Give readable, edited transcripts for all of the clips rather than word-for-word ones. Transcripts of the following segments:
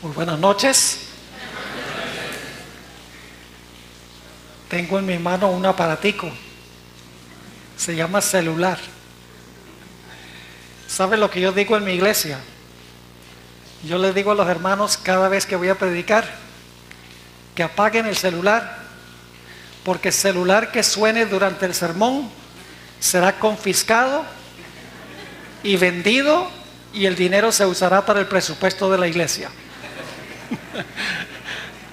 Muy buenas noches. Tengo en mi mano un aparatico. Se llama celular. ¿Sabe lo que yo digo en mi iglesia? Yo les digo a los hermanos cada vez que voy a predicar que apaguen el celular, porque el celular que suene durante el sermón será confiscado y vendido y el dinero se usará para el presupuesto de la iglesia.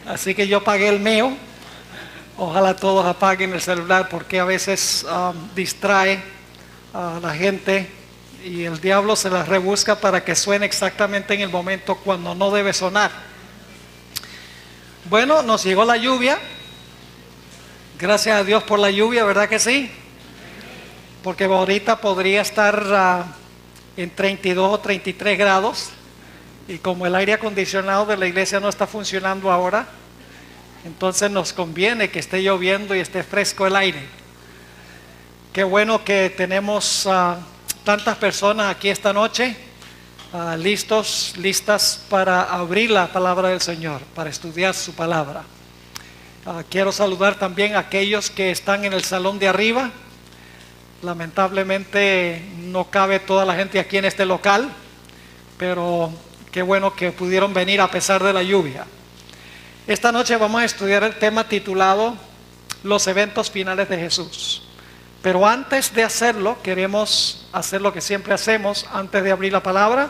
Así que yo pagué el mío. Ojalá todos apaguen el celular, porque a veces distrae a la gente y el diablo se las rebusca para que suene exactamente en el momento cuando no debe sonar. Bueno, nos llegó la lluvia. Gracias a Dios por la lluvia, ¿verdad que sí? Porque ahorita podría estar en 32 o 33 grados. Y como el aire acondicionado de la iglesia no está funcionando ahora, entonces nos conviene que esté lloviendo y esté fresco el aire. Qué bueno que tenemos tantas personas aquí esta noche, listas para abrir la palabra del Señor, para estudiar su palabra. Quiero saludar también a aquellos que están en el salón de arriba. Lamentablemente no cabe toda la gente aquí en este local, pero qué bueno que pudieron venir a pesar de la lluvia. Esta noche vamos a estudiar el tema titulado Los eventos finales de Jesús. Pero antes de hacerlo, queremos hacer lo que siempre hacemos antes de abrir la palabra.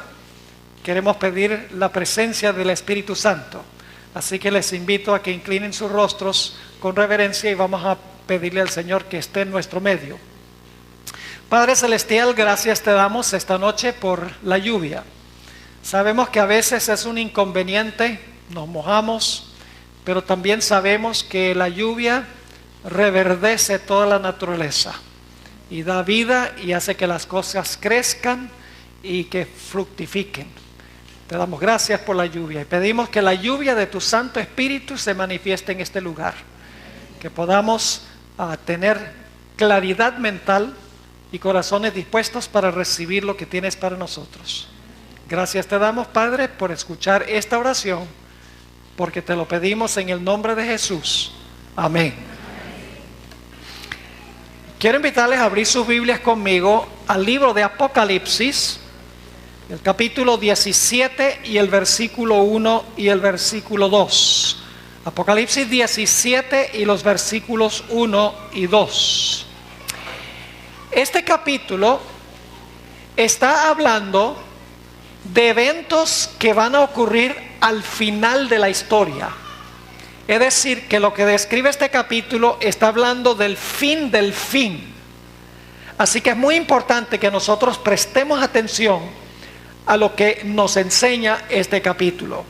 Queremos pedir la presencia del Espíritu Santo. Así que les invito a que inclinen sus rostros con reverencia y vamos a pedirle al Señor que esté en nuestro medio. Padre Celestial, gracias te damos esta noche por la lluvia. Sabemos que a veces es un inconveniente, nos mojamos, pero también sabemos que la lluvia reverdece toda la naturaleza y da vida y hace que las cosas crezcan y que fructifiquen. Te damos gracias por la lluvia y pedimos que la lluvia de tu Santo Espíritu se manifieste en este lugar, que podamos tener claridad mental y corazones dispuestos para recibir lo que tienes para nosotros. Gracias te damos, Padre, por escuchar esta oración, porque te lo pedimos en el nombre de Jesús. Amén. Quiero invitarles a abrir sus Biblias conmigo al libro de Apocalipsis, el capítulo 17 y el versículo 1 y el versículo 2. Apocalipsis 17 y los versículos 1 y 2. Este capítulo está hablando de eventos que van a ocurrir al final de la historia. Es decir, que lo que describe este capítulo está hablando del fin del fin. Así que es muy importante que nosotros prestemos atención a lo que nos enseña este capítulo.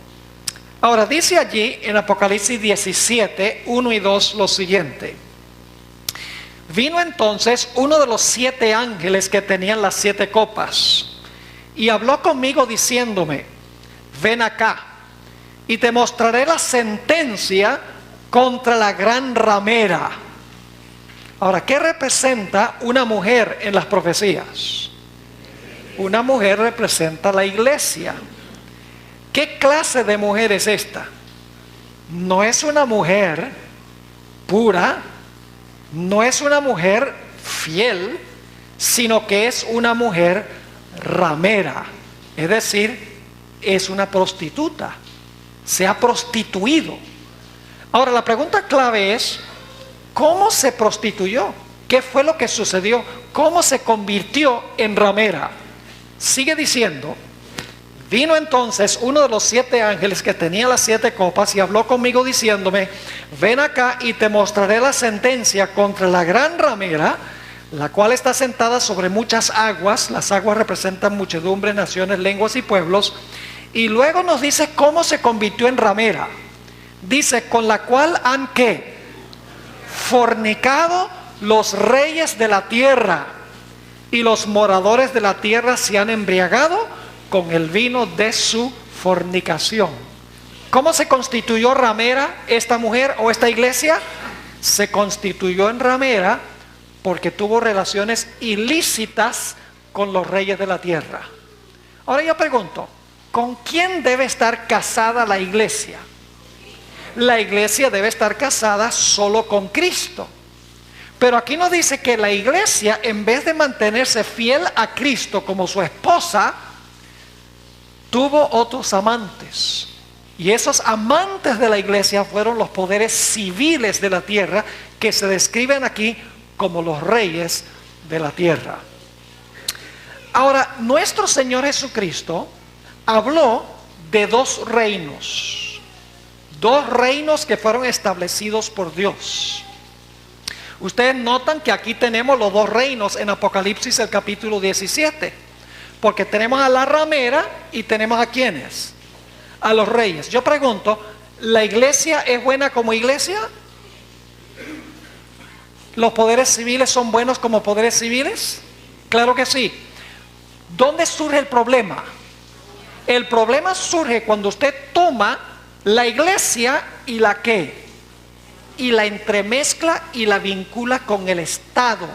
Ahora, dice allí en Apocalipsis 17, 1 y 2 lo siguiente: vino entonces uno de los 7 ángeles que tenían las 7 copas y habló conmigo diciéndome: ven acá y te mostraré la sentencia contra la gran ramera. Ahora, ¿qué representa una mujer en las profecías? Una mujer representa la iglesia. ¿Qué clase de mujer es esta? No es una mujer pura, no es una mujer fiel, sino que es una mujer ramera, es decir, es una prostituta, se ha prostituido. Ahora la pregunta clave es: ¿cómo se prostituyó? ¿Qué fue lo que sucedió? ¿Cómo se convirtió en ramera? Sigue diciendo: vino entonces uno de los 7 ángeles que tenía las 7 copas y habló conmigo diciéndome: ven acá y te mostraré la sentencia contra la gran ramera, la cual está sentada sobre muchas aguas. Las aguas representan muchedumbre, naciones, lenguas y pueblos. Y luego nos dice cómo se convirtió en ramera. Dice: con la cual han ¿qué? Fornicado los reyes de la tierra, y los moradores de la tierra se han embriagado con el vino de su fornicación. ¿Cómo se constituyó ramera esta mujer o esta iglesia? Se constituyó en ramera porque tuvo relaciones ilícitas con los reyes de la tierra. Ahora yo pregunto, ¿con quién debe estar casada la iglesia? La iglesia debe estar casada solo con Cristo. Pero aquí nos dice que la iglesia, en vez de mantenerse fiel a Cristo como su esposa, tuvo otros amantes. Y esos amantes de la iglesia fueron los poderes civiles de la tierra, que se describen aquí como los reyes de la tierra. Ahora, nuestro Señor Jesucristo habló de dos reinos que fueron establecidos por Dios. Ustedes notan que aquí tenemos los dos reinos en Apocalipsis, el capítulo 17, porque tenemos a la ramera y tenemos a ¿quiénes? A los reyes. Yo pregunto, ¿la iglesia es buena como iglesia? ¿Los poderes civiles son buenos como poderes civiles? Claro que sí. ¿Dónde surge el problema? El problema surge cuando usted toma la iglesia y la ¿qué? Y la entremezcla y la vincula con el Estado.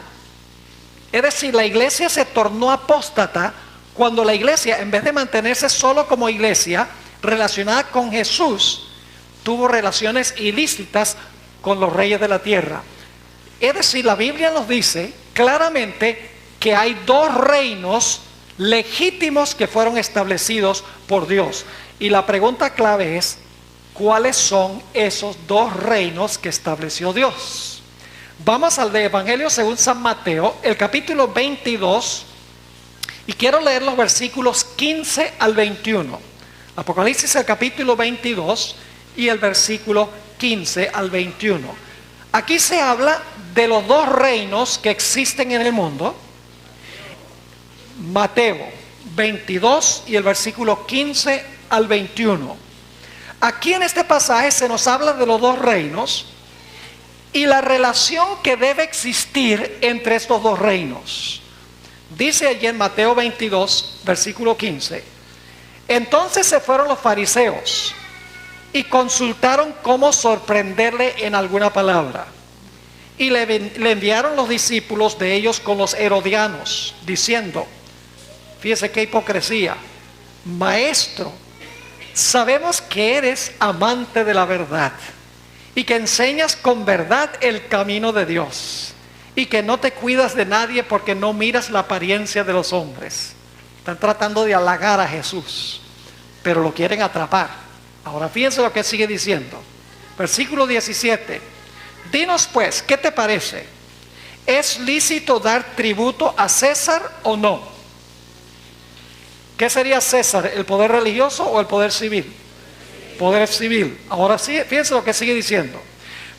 Es decir, la iglesia se tornó apóstata cuando la iglesia, en vez de mantenerse solo como iglesia relacionada con Jesús, tuvo relaciones ilícitas con los reyes de la tierra. Es decir, la Biblia nos dice claramente que hay dos reinos legítimos que fueron establecidos por Dios. Y la pregunta clave es, ¿cuáles son esos dos reinos que estableció Dios? Vamos al de Evangelio según San Mateo, el capítulo 22, y quiero leer los versículos 15 al 21. Apocalipsis, el capítulo 22 y el versículo 15 al 21. Aquí se habla de los dos reinos que existen en el mundo. Mateo 22 y el versículo 15 al 21. Aquí en este pasaje se nos habla de los dos reinos y la relación que debe existir entre estos dos reinos. Dice allí en Mateo 22, versículo 15: entonces se fueron los fariseos y consultaron cómo sorprenderle en alguna palabra. Y le enviaron los discípulos de ellos con los herodianos, diciendo, fíjese qué hipocresía, maestro, sabemos que eres amante de la verdad y que enseñas con verdad el camino de Dios y que no te cuidas de nadie porque no miras la apariencia de los hombres. Están tratando de halagar a Jesús, pero lo quieren atrapar. Ahora fíjense lo que sigue diciendo. Versículo 17. Dinos pues, ¿qué te parece? ¿Es lícito dar tributo a César o no? ¿Qué sería César? ¿El poder religioso o el poder civil? Poder civil. Ahora sí, fíjense lo que sigue diciendo.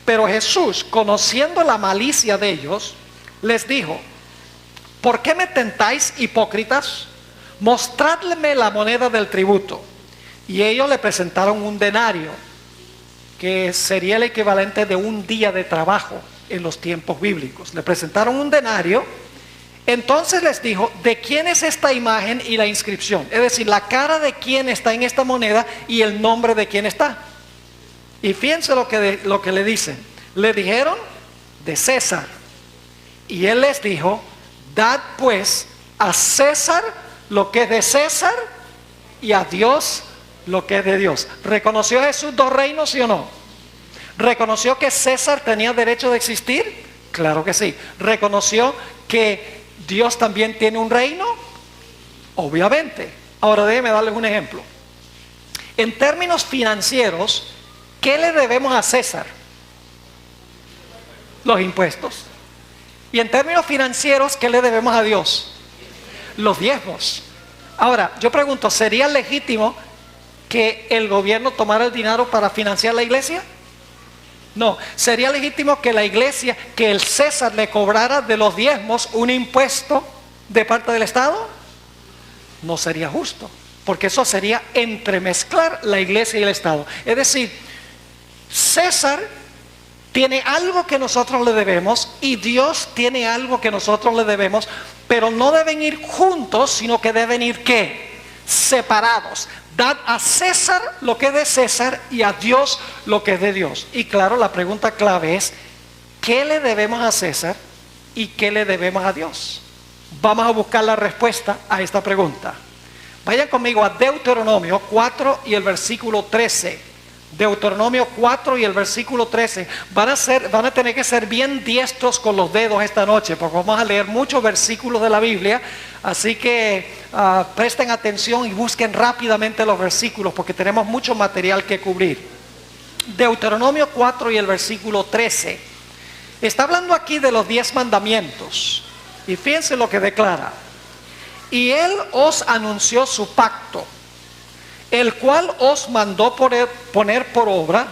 Pero Jesús, conociendo la malicia de ellos, les dijo, ¿por qué me tentáis, hipócritas? Mostradme la moneda del tributo. Y ellos le presentaron un denario, que sería el equivalente de un día de trabajo en los tiempos bíblicos. Le presentaron un denario. Entonces les dijo, ¿de quién es esta imagen y la inscripción? Es decir, la cara de quién está en esta moneda y el nombre de quién está. Y fíjense lo que le dicen. Le dijeron, de César. Y él les dijo, dad pues a César lo que es de César y a Dios lo que es de Dios. ¿Reconoció Jesús dos reinos, sí o no? ¿Reconoció que César tenía derecho de existir? Claro que sí. ¿Reconoció que Dios también tiene un reino? Obviamente. Ahora déjenme darles un ejemplo. En términos financieros, ¿qué le debemos a César? Los impuestos. Y en términos financieros, ¿qué le debemos a Dios? Los diezmos. Ahora, yo pregunto, ¿sería legítimo que el gobierno tomara el dinero para financiar la iglesia? No. ¿Sería legítimo que la iglesia, que el César le cobrara de los diezmos un impuesto de parte del Estado? No sería justo, porque eso sería entremezclar la iglesia y el Estado. Es decir, César tiene algo que nosotros le debemos y Dios tiene algo que nosotros le debemos, pero no deben ir juntos, sino que deben ir ¿qué? Separados. Dad a César lo que es de César y a Dios lo que es de Dios. Y claro, la pregunta clave es, ¿qué le debemos a César y qué le debemos a Dios? Vamos a buscar la respuesta a esta pregunta. Vayan conmigo a Deuteronomio 4 y el versículo 13. Deuteronomio 4 y el versículo 13. Van a tener que ser bien diestros con los dedos esta noche, porque vamos a leer muchos versículos de la Biblia. Así que presten atención y busquen rápidamente los versículos, porque tenemos mucho material que cubrir. Deuteronomio 4 y el versículo 13. Está hablando aquí de los 10 mandamientos. Y fíjense lo que declara. Y él os anunció su pacto, el cual os mandó poner por obra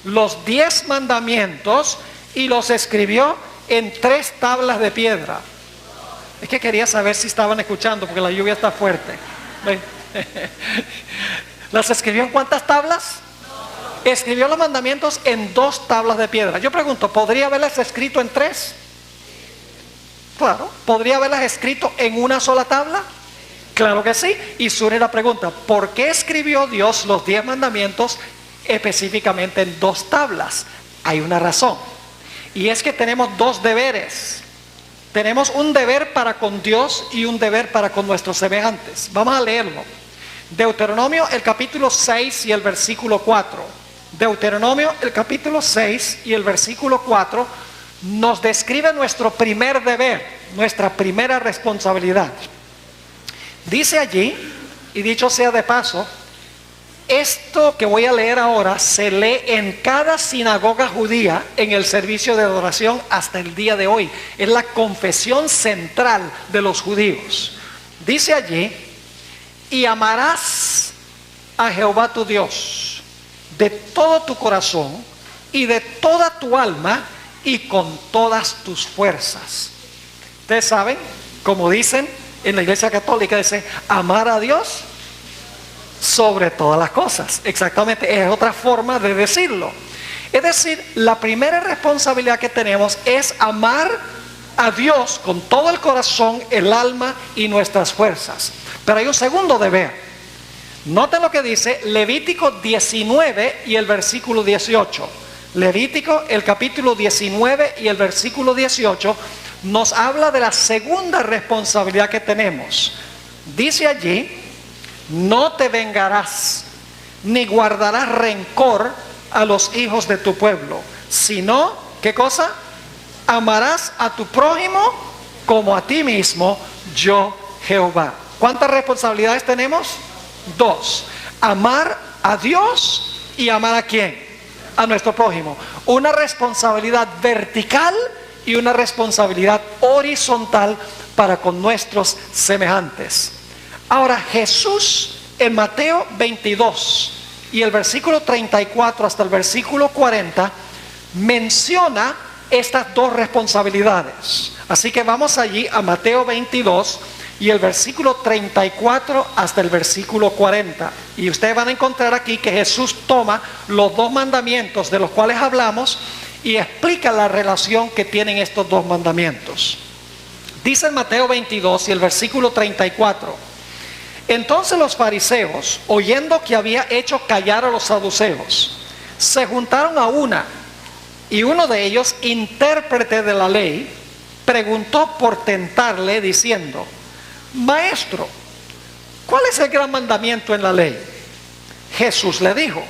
los 10 mandamientos y los escribió en 3 tablas de piedra. Es que quería saber si estaban escuchando, porque la lluvia está fuerte. ¿Las escribió en cuántas tablas? Escribió los mandamientos en 2 tablas de piedra. Yo pregunto, ¿podría haberlas escrito en 3? Claro. ¿Podría haberlas escrito en una sola tabla? Claro que sí. Y surge la pregunta, ¿por qué escribió Dios los 10 mandamientos específicamente en 2 tablas? Hay una razón. Y es que tenemos 2 deberes. Tenemos un deber para con Dios y un deber para con nuestros semejantes. Vamos a leerlo. Deuteronomio, el capítulo 6 y el versículo 4. Deuteronomio, el capítulo 6 y el versículo 4 nos describe nuestro primer deber, nuestra primera responsabilidad. Dice allí, y dicho sea de paso, esto que voy a leer ahora se lee en cada sinagoga judía en el servicio de adoración hasta el día de hoy. Es la confesión central de los judíos. Dice allí, y amarás a Jehová tu Dios de todo tu corazón y de toda tu alma y con todas tus fuerzas. Ustedes saben, como dicen en la Iglesia Católica, dice amar a Dios sobre todas las cosas. Exactamente, es otra forma de decirlo. Es decir, la primera responsabilidad que tenemos es amar a Dios con todo el corazón, el alma y nuestras fuerzas. Pero hay un segundo deber. Noten lo que dice Levítico 19 y el versículo 18. Levítico, el capítulo 19 y el versículo 18 nos habla de la segunda responsabilidad que tenemos. Dice allí, no te vengarás, ni guardarás rencor a los hijos de tu pueblo, sino, ¿qué cosa? Amarás a tu prójimo como a ti mismo, yo Jehová. ¿Cuántas responsabilidades tenemos? 2. Amar a Dios y amar a ¿quién? A nuestro prójimo. Una responsabilidad vertical y una responsabilidad horizontal para con nuestros semejantes. Ahora Jesús en Mateo 22 y el versículo 34 hasta el versículo 40 menciona estas 2 responsabilidades. Así que vamos allí a Mateo 22 y el versículo 34 hasta el versículo 40. Y ustedes van a encontrar aquí que Jesús toma los 2 mandamientos de los cuales hablamos y explica la relación que tienen estos 2 mandamientos. Dice en Mateo 22 y el versículo 34: entonces los fariseos, oyendo que había hecho callar a los saduceos, se juntaron a una, y uno de ellos, intérprete de la ley, preguntó por tentarle diciendo: Maestro, ¿cuál es el gran mandamiento en la ley? Jesús le dijo: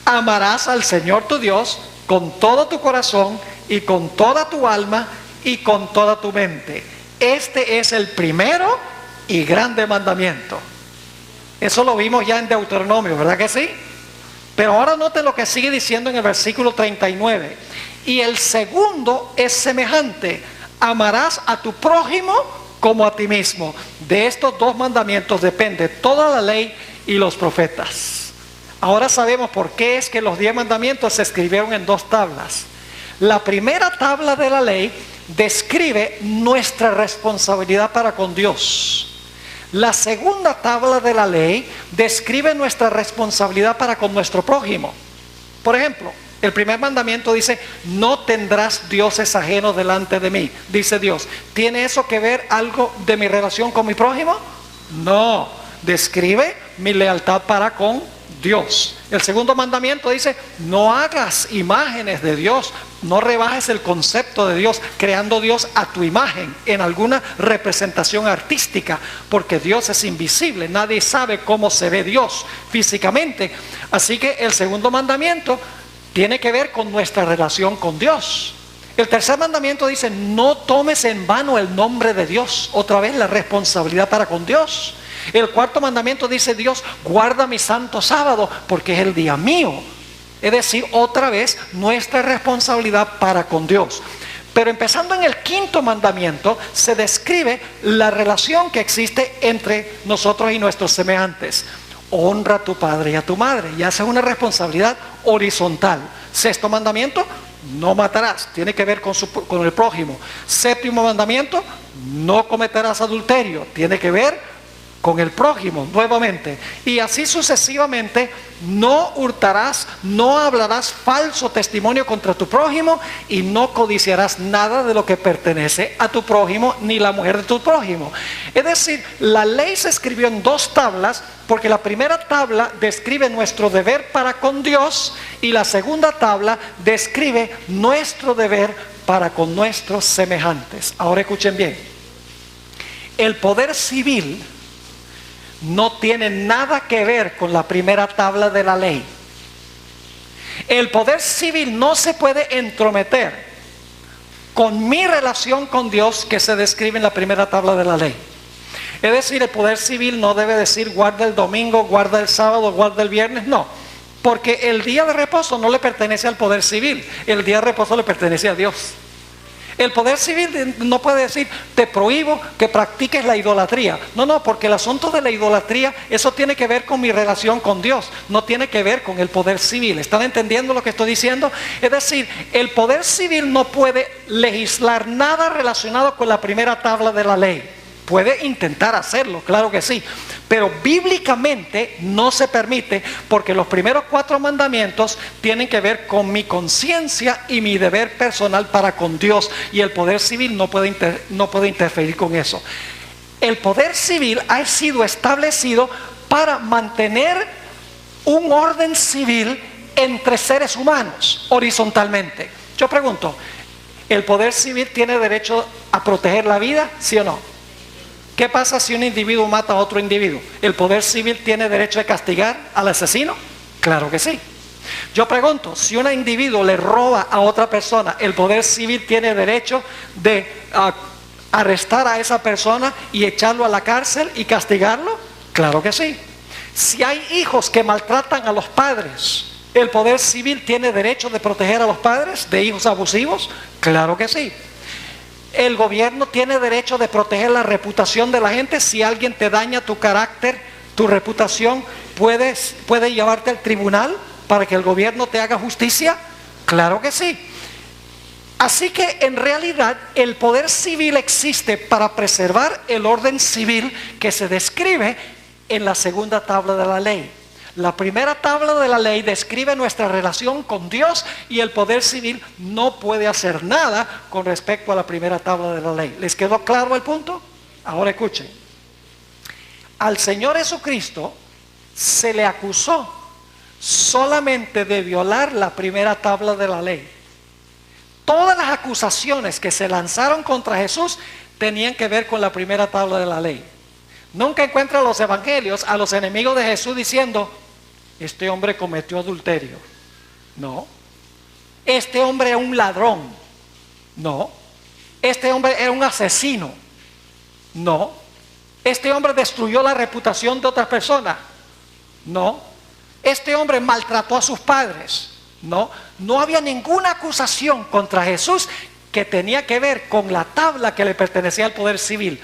amarás al Señor tu Dios con todo tu corazón y con toda tu alma y con toda tu mente. Este es el primero y grande mandamiento. Eso lo vimos ya en Deuteronomio, ¿verdad que sí? Pero ahora noten lo que sigue diciendo en el versículo 39. Y el segundo es semejante: amarás a tu prójimo como a ti mismo. De estos 2 mandamientos depende toda la ley y los profetas. Ahora sabemos por qué es que los 10 mandamientos se escribieron en 2 tablas. La primera tabla de la ley describe nuestra responsabilidad para con Dios. La segunda tabla de la ley describe nuestra responsabilidad para con nuestro prójimo. Por ejemplo, el primer mandamiento dice: no tendrás dioses ajenos delante de mí, dice Dios. ¿Tiene eso que ver algo de mi relación con mi prójimo? No, describe mi lealtad para con Dios. El segundo mandamiento dice, no hagas imágenes de Dios, no rebajes el concepto de Dios, creando Dios a tu imagen en alguna representación artística, porque Dios es invisible, nadie sabe cómo se ve Dios físicamente. Así que el segundo mandamiento tiene que ver con nuestra relación con Dios. El tercer mandamiento dice, no tomes en vano el nombre de Dios, otra vez la responsabilidad para con Dios. El cuarto mandamiento dice, Dios, guarda mi santo sábado porque es el día mío. Es decir, otra vez nuestra responsabilidad para con Dios. Pero empezando en el quinto mandamiento, se describe la relación que existe entre nosotros y nuestros semejantes. Honra a tu padre y a tu madre. Y esa es una responsabilidad horizontal. Sexto mandamiento, no matarás. Tiene que ver con el prójimo. Séptimo mandamiento, no cometerás adulterio. Tiene que ver con el prójimo nuevamente, y así sucesivamente. No hurtarás, no hablarás falso testimonio contra tu prójimo, y no codiciarás nada de lo que pertenece a tu prójimo, ni la mujer de tu prójimo. Es decir, la ley se escribió en dos tablas, porque la primera tabla describe nuestro deber para con Dios, y la segunda tabla describe nuestro deber para con nuestros semejantes. Ahora escuchen bien, el poder civil no tiene nada que ver con la primera tabla de la ley. El poder civil no se puede entrometer con mi relación con Dios que se describe en la primera tabla de la ley. Es decir, el poder civil no debe decir guarda el domingo, guarda el sábado, guarda el viernes, no. Porque el día de reposo no le pertenece al poder civil, el día de reposo le pertenece a Dios. El poder civil no puede decir, te prohíbo que practiques la idolatría. No, porque el asunto de la idolatría, eso tiene que ver con mi relación con Dios, no tiene que ver con el poder civil. ¿Están entendiendo lo que estoy diciendo? Es decir, el poder civil no puede legislar nada relacionado con la primera tabla de la ley. Puede intentar hacerlo, claro que sí, pero bíblicamente no se permite, porque los primeros 4 mandamientos tienen que ver con mi conciencia y mi deber personal para con Dios, y el poder civil no puede interferir con eso. El poder civil ha sido establecido para mantener un orden civil entre seres humanos, horizontalmente. Yo pregunto, ¿el poder civil tiene derecho a proteger la vida, sí o no? ¿Qué pasa si un individuo mata a otro individuo? ¿El poder civil tiene derecho de castigar al asesino? Claro que sí. Yo pregunto, si un individuo le roba a otra persona, ¿el poder civil tiene derecho de arrestar a esa persona y echarlo a la cárcel y castigarlo? Claro que sí. Si hay hijos que maltratan a los padres, ¿el poder civil tiene derecho de proteger a los padres de hijos abusivos? Claro que sí. El gobierno tiene derecho de proteger la reputación de la gente. Si alguien te daña tu carácter, tu reputación, puede llevarte al tribunal para que el gobierno te haga justicia. Claro que sí. Así que en realidad el poder civil existe para preservar el orden civil que se describe en la segunda tabla de la ley. La primera tabla de la ley describe nuestra relación con Dios, y el poder civil no puede hacer nada con respecto a la primera tabla de la ley. ¿Les quedó claro el punto? Ahora escuchen. Al Señor Jesucristo se le acusó solamente de violar la primera tabla de la ley. Todas las acusaciones que se lanzaron contra Jesús tenían que ver con la primera tabla de la ley. Nunca encuentra los evangelios a los enemigos de Jesús diciendo, este hombre cometió adulterio. No. Este hombre era un ladrón. No. Este hombre era un asesino. No. Este hombre destruyó la reputación de otras personas. No. Este hombre maltrató a sus padres. No. No había ninguna acusación contra Jesús que tenía que ver con la tabla que le pertenecía al poder civil.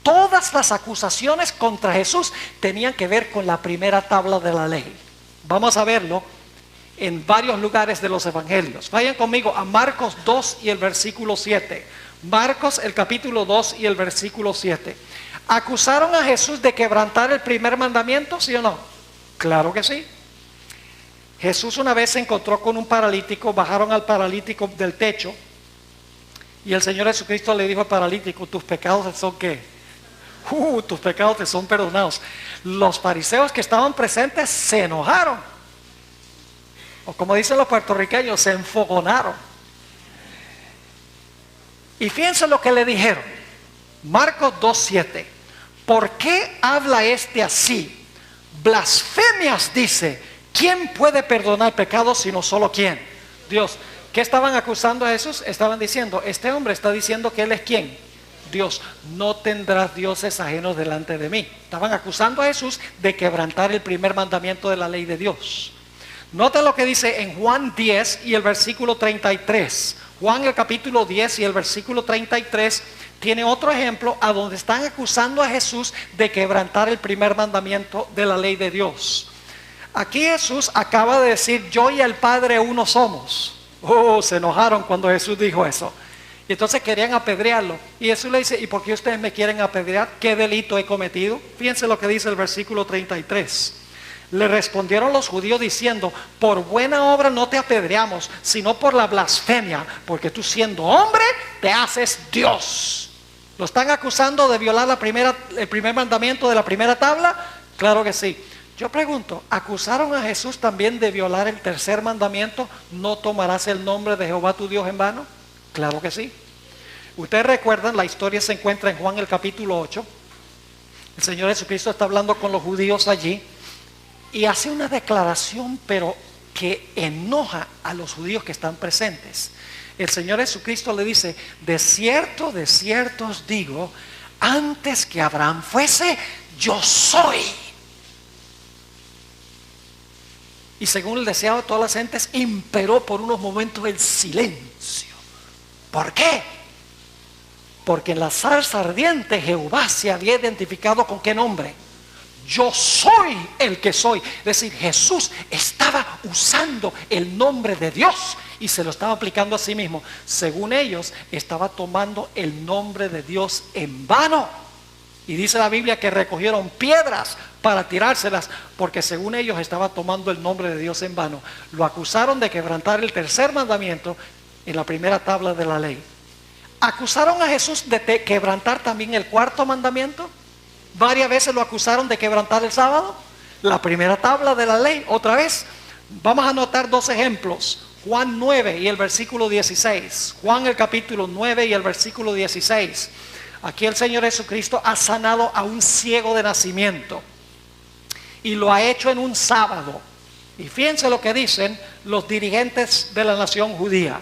Todas las acusaciones contra Jesús tenían que ver con la primera tabla de la ley. Vamos a verlo en varios lugares de los evangelios. Vayan conmigo a Marcos 2 y el versículo 7. Marcos, el capítulo 2 y el versículo 7. ¿Acusaron a Jesús de quebrantar el primer mandamiento, sí o no? Claro que sí. Jesús una vez se encontró con un paralítico, bajaron al paralítico del techo, y el Señor Jesucristo le dijo al paralítico, ¿tus pecados son qué? Tus pecados te son perdonados. Los fariseos que estaban presentes se enojaron. O como dicen los puertorriqueños, se enfogonaron. Y fíjense lo que le dijeron. Marcos 2:7. ¿Por qué habla este así? Blasfemias dice. ¿Quién puede perdonar pecados sino solo quién? Dios. ¿Qué estaban acusando a Jesús? Estaban diciendo, este hombre está diciendo que él es quién. Dios. No tendrás dioses ajenos delante de mí. Estaban acusando a Jesús de quebrantar el primer mandamiento de la ley de Dios. Nota lo que dice en Juan 10 y el versículo 33. Juan el capítulo 10 y el versículo 33 tiene otro ejemplo a donde están acusando a Jesús de quebrantar el primer mandamiento de la ley de Dios. Aquí Jesús acaba de decir, yo y el Padre uno somos. Oh, se enojaron cuando Jesús dijo eso. Y entonces querían apedrearlo. Y Jesús le dice, ¿y por qué ustedes me quieren apedrear? ¿Qué delito he cometido? Fíjense lo que dice el versículo 33. Le respondieron los judíos diciendo, por buena obra no te apedreamos, sino por la blasfemia, porque tú siendo hombre te haces Dios. ¿Lo están acusando de violar el primer mandamiento de la primera tabla? Claro que sí. Yo pregunto, ¿acusaron a Jesús también de violar el tercer mandamiento? ¿No tomarás el nombre de Jehová tu Dios en vano? Claro que sí. Ustedes recuerdan, la historia se encuentra en Juan el capítulo 8. El Señor Jesucristo está hablando con los judíos allí y hace una declaración, pero que enoja a los judíos que están presentes. El Señor Jesucristo le dice, de cierto os digo, antes que Abraham fuese, yo soy. Y según el deseado de todas las gentes, imperó por unos momentos el silencio. ¿Por qué? Porque en la zarza ardiente Jehová se había identificado con qué nombre. Yo soy el que soy. Es decir, Jesús estaba usando el nombre de Dios y se lo estaba aplicando a sí mismo. Según ellos, estaba tomando el nombre de Dios en vano. Y dice la Biblia que recogieron piedras para tirárselas, porque según ellos estaba tomando el nombre de Dios en vano. Lo acusaron de quebrantar el tercer mandamiento en la primera tabla de la ley. Acusaron a Jesús de quebrantar también el cuarto mandamiento. Varias veces lo acusaron de quebrantar el sábado. La primera tabla de la ley, otra vez. Vamos a anotar dos ejemplos. Juan 9 y el versículo 16. Juan el capítulo 9 y el versículo 16. Aquí el Señor Jesucristo ha sanado a un ciego de nacimiento. Y lo ha hecho en un sábado. Y fíjense lo que dicen los dirigentes de la nación judía.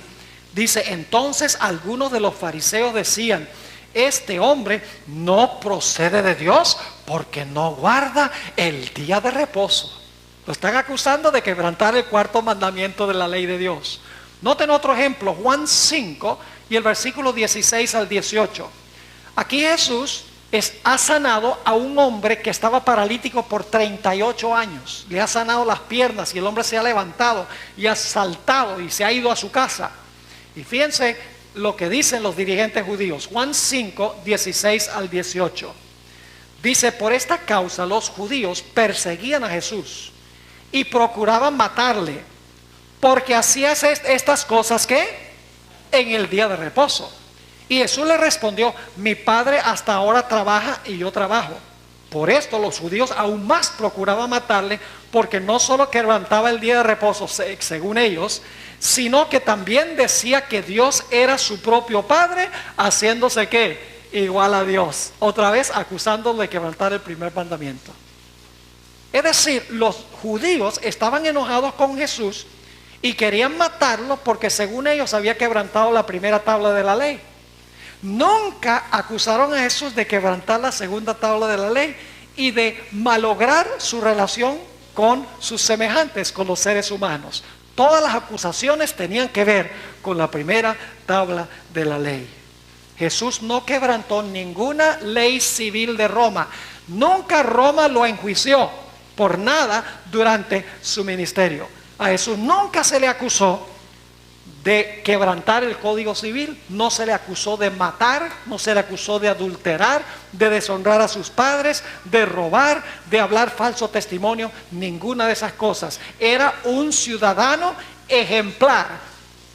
Dice, entonces algunos de los fariseos decían, este hombre no procede de Dios porque no guarda el día de reposo. Lo están acusando de quebrantar el cuarto mandamiento de la ley de Dios. Noten otro ejemplo, Juan 5 y el versículo 16 al 18. Aquí Jesús ha sanado a un hombre que estaba paralítico por 38 años. Le ha sanado las piernas y el hombre se ha levantado y ha saltado y se ha ido a su casa. Y fíjense lo que dicen los dirigentes judíos. Juan 5, 16 al 18. Dice, por esta causa los judíos perseguían a Jesús y procuraban matarle, porque hacía estas cosas que en el día de reposo. Y Jesús le respondió, mi Padre hasta ahora trabaja y yo trabajo. Por esto los judíos aún más procuraban matarle, porque no solo quebrantaba el día de reposo, según ellos, sino que también decía que Dios era su propio Padre, haciéndose ¿qué? Igual a Dios. Otra vez acusándolo de quebrantar el primer mandamiento. Es decir, los judíos estaban enojados con Jesús y querían matarlo porque según ellos había quebrantado la primera tabla de la ley. Nunca acusaron a Jesús de quebrantar la segunda tabla de la ley y de malograr su relación con sus semejantes, con los seres humanos. Todas las acusaciones tenían que ver con la primera tabla de la ley. Jesús no quebrantó ninguna ley civil de Roma. Nunca Roma lo enjuició por nada durante su ministerio. A Jesús nunca se le acusó de quebrantar el código civil, no se le acusó de matar, no se le acusó de adulterar, de deshonrar a sus padres, de robar, de hablar falso testimonio, ninguna de esas cosas. Era un ciudadano ejemplar.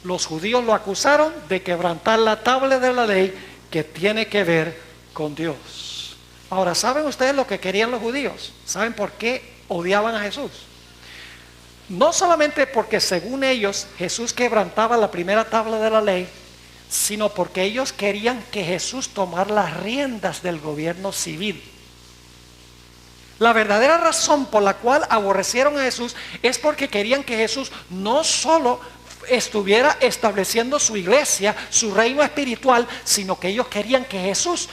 Los judíos lo acusaron de quebrantar la tabla de la ley que tiene que ver con Dios. Ahora, ¿saben ustedes lo que querían los judíos? ¿Saben por qué odiaban a Jesús? No solamente porque según ellos Jesús quebrantaba la primera tabla de la ley, sino porque ellos querían que Jesús tomara las riendas del gobierno civil. La verdadera razón por la cual aborrecieron a Jesús es porque querían que Jesús no solo estuviera estableciendo su iglesia, su reino espiritual, sino que ellos querían que Jesús,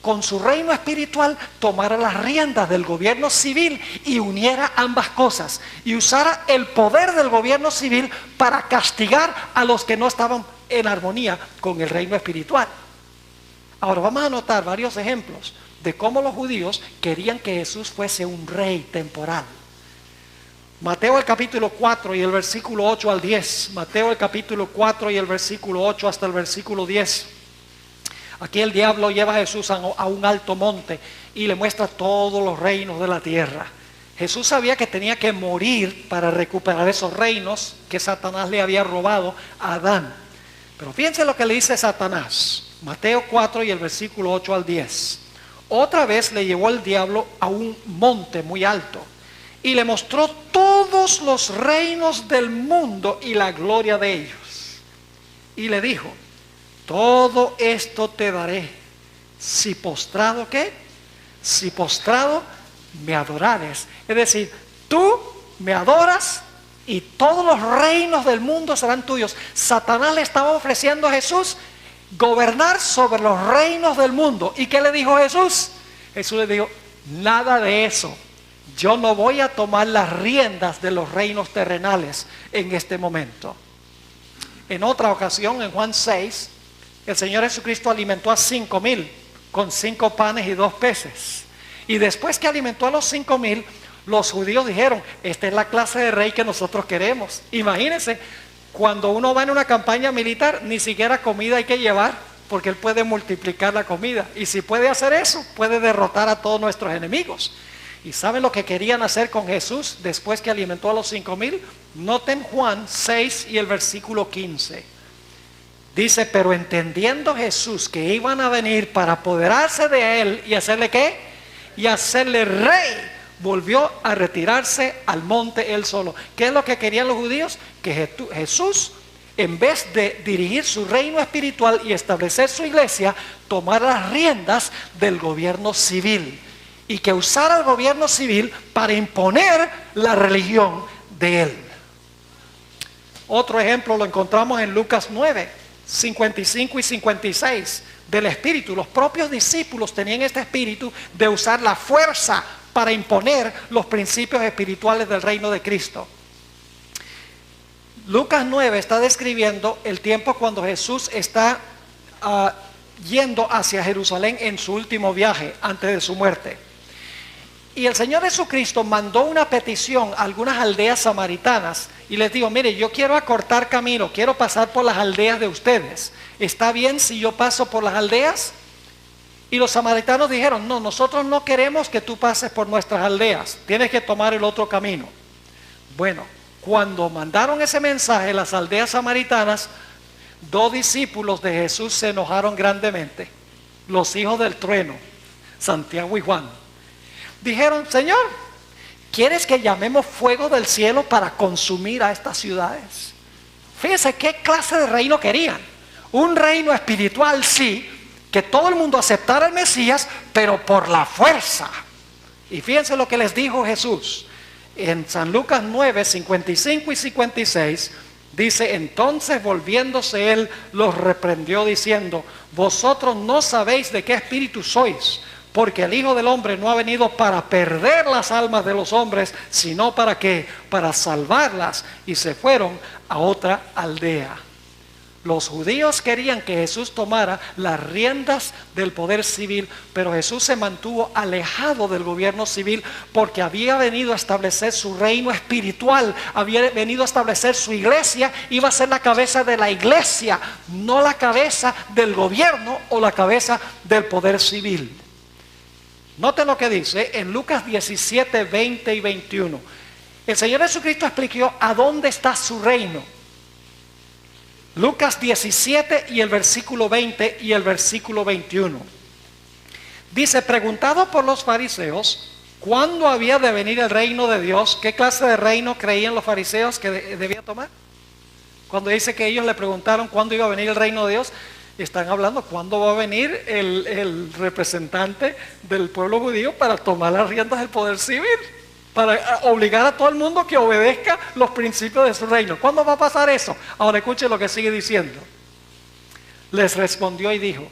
con su reino espiritual, tomara las riendas del gobierno civil y uniera ambas cosas y usara el poder del gobierno civil para castigar a los que no estaban en armonía con el reino espiritual. Ahora vamos a notar varios ejemplos de cómo los judíos querían que Jesús fuese un rey temporal. Mateo el capítulo 4 y el versículo 8 al 10. Mateo el capítulo 4 y el versículo 8 hasta el versículo 10. Aquí el diablo lleva a Jesús a un alto monte y le muestra todos los reinos de la tierra. Jesús sabía que tenía que morir para recuperar esos reinos que Satanás le había robado a Adán. Pero fíjense lo que le dice Satanás. Mateo 4 y el versículo 8 al 10. Otra vez le llevó el diablo a un monte muy alto y le mostró todos los reinos del mundo y la gloria de ellos. Y le dijo: todo esto te daré si postrado, ¿qué? Si postrado me adorares. Es decir, tú me adoras y todos los reinos del mundo serán tuyos. Satanás le estaba ofreciendo a Jesús gobernar sobre los reinos del mundo. ¿Y qué le dijo Jesús? Jesús le dijo: nada de eso. Yo no voy a tomar las riendas de los reinos terrenales en este momento. En otra ocasión, en Juan 6, el Señor Jesucristo alimentó a 5,000 con 5 panes y 2 peces. Y después que alimentó a los 5,000, los judíos dijeron: esta es la clase de rey que nosotros queremos. Imagínense, cuando uno va en una campaña militar, ni siquiera comida hay que llevar, porque Él puede multiplicar la comida. Y si puede hacer eso, puede derrotar a todos nuestros enemigos. ¿Y saben lo que querían hacer con Jesús después que alimentó a los 5,000? Noten Juan 6 y el versículo 15. Dice: pero entendiendo Jesús que iban a venir para apoderarse de Él y hacerle ¿qué? Y hacerle rey, volvió a retirarse al monte Él solo. ¿Qué es lo que querían los judíos? Que Jesús, en vez de dirigir su reino espiritual y establecer su iglesia, tomara las riendas del gobierno civil y que usara el gobierno civil para imponer la religión de Él. Otro ejemplo lo encontramos en Lucas 9, 55 y 56 del espíritu. Los propios discípulos tenían este espíritu de usar la fuerza para imponer los principios espirituales del reino de Cristo. Lucas 9 está describiendo el tiempo cuando Jesús está yendo hacia Jerusalén en su último viaje antes de su muerte. Y el Señor Jesucristo mandó una petición a algunas aldeas samaritanas y les dijo: mire, yo quiero acortar camino, quiero pasar por las aldeas de ustedes. ¿Está bien si yo paso por las aldeas? Y los samaritanos dijeron: no, nosotros no queremos que tú pases por nuestras aldeas, tienes que tomar el otro camino. Bueno, cuando mandaron ese mensaje, las aldeas samaritanas, 2 discípulos de Jesús se enojaron grandemente, los hijos del trueno, Santiago y Juan. Dijeron: Señor, ¿quieres que llamemos fuego del cielo para consumir a estas ciudades? Fíjense qué clase de reino querían. Un reino espiritual, sí, que todo el mundo aceptara al Mesías, pero por la fuerza. Y fíjense lo que les dijo Jesús. En San Lucas 9, 55 y 56, dice: entonces volviéndose Él, los reprendió diciendo: vosotros no sabéis de qué espíritu sois, porque el Hijo del Hombre no ha venido para perder las almas de los hombres, sino para ¿qué? Para salvarlas. Y se fueron a otra aldea. Los judíos querían que Jesús tomara las riendas del poder civil, pero Jesús se mantuvo alejado del gobierno civil porque había venido a establecer su reino espiritual, había venido a establecer su iglesia, iba a ser la cabeza de la iglesia, no la cabeza del gobierno o la cabeza del poder civil. Noten lo que dice en Lucas 17, 20 y 21. El Señor Jesucristo explicó a dónde está su reino. Lucas 17 y el versículo 20 y el versículo 21. Dice: preguntado por los fariseos, ¿Cuándo había de venir el reino de Dios? ¿Qué clase de reino creían los fariseos que debía tomar? Cuando dice que ellos le preguntaron cuándo iba a venir el reino de Dios, están hablando cuándo va a venir el representante del pueblo judío para tomar las riendas del poder civil, para obligar a todo el mundo que obedezca los principios de su reino. ¿Cuándo va a pasar eso? Ahora escuche lo que sigue diciendo. Les respondió y dijo: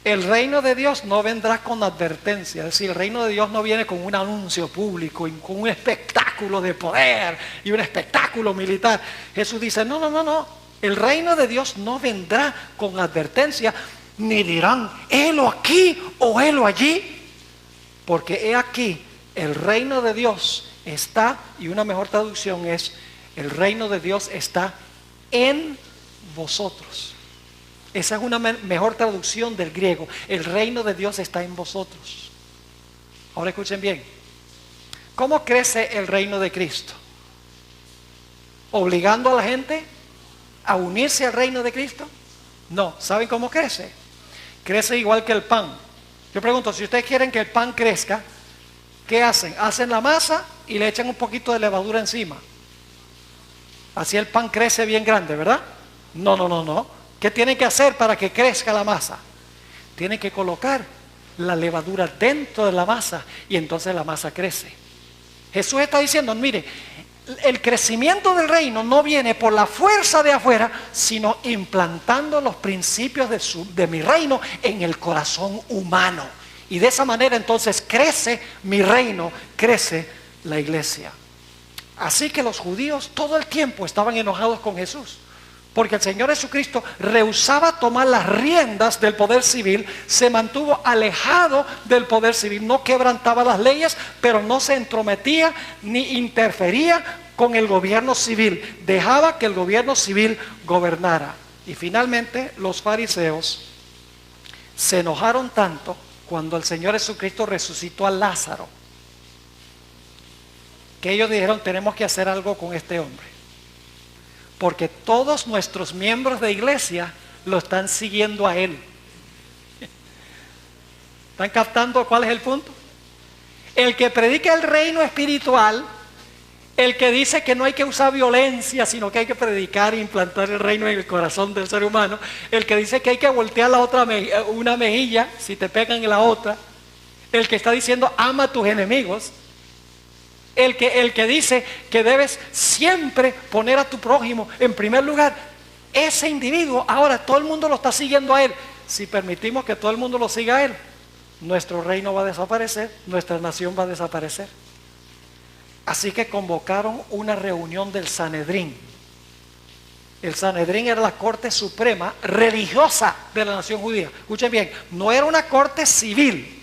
el reino de Dios no vendrá con advertencia, es decir, el reino de Dios no viene con un anuncio público y con un espectáculo de poder y un espectáculo militar. Jesús dice: no, el reino de Dios no vendrá con advertencia, ni dirán, helo aquí o helo allí, porque he aquí, el reino de Dios está, y una mejor traducción es, el reino de Dios está en vosotros. Esa es una mejor traducción del griego. El reino de Dios está en vosotros. Ahora escuchen bien. ¿Cómo crece el reino de Cristo? ¿Obligando a la gente a unirse al reino de Cristo? No. ¿Saben cómo crece? Crece igual que el pan. Yo pregunto, si ustedes quieren que el pan crezca, ¿qué hacen? Hacen la masa y le echan un poquito de levadura encima. Así el pan crece bien grande, ¿verdad? No. ¿Qué tienen que hacer para que crezca la masa? Tienen que colocar la levadura dentro de la masa y entonces la masa crece. Jesús está diciendo, mire, el crecimiento del reino no viene por la fuerza de afuera, sino implantando los principios de mi reino en el corazón humano. Y de esa manera entonces crece mi reino, crece la iglesia. Así que los judíos todo el tiempo estaban enojados con Jesús, porque el Señor Jesucristo rehusaba tomar las riendas del poder civil, se mantuvo alejado del poder civil, no quebrantaba las leyes, pero no se entrometía ni interfería con el gobierno civil, dejaba que el gobierno civil gobernara. Y finalmente los fariseos se enojaron tanto cuando el Señor Jesucristo resucitó a Lázaro, que ellos dijeron, tenemos que hacer algo con este hombre, porque todos nuestros miembros de iglesia lo están siguiendo a él. ¿Están captando cuál es el punto? El que predica el reino espiritual, el que dice que no hay que usar violencia, sino que hay que predicar e implantar el reino en el corazón del ser humano, el que dice que hay que voltear una mejilla si te pegan en la otra, el que está diciendo ama a tus enemigos, el que dice que debes siempre poner a tu prójimo en primer lugar, ese individuo ahora todo el mundo lo está siguiendo a él. Si permitimos que todo el mundo lo siga a él, nuestro reino va a desaparecer, nuestra nación va a desaparecer. Así que convocaron una reunión del Sanedrín. El Sanedrín era la corte suprema religiosa de la nación judía. Escuchen bien, no era una corte civil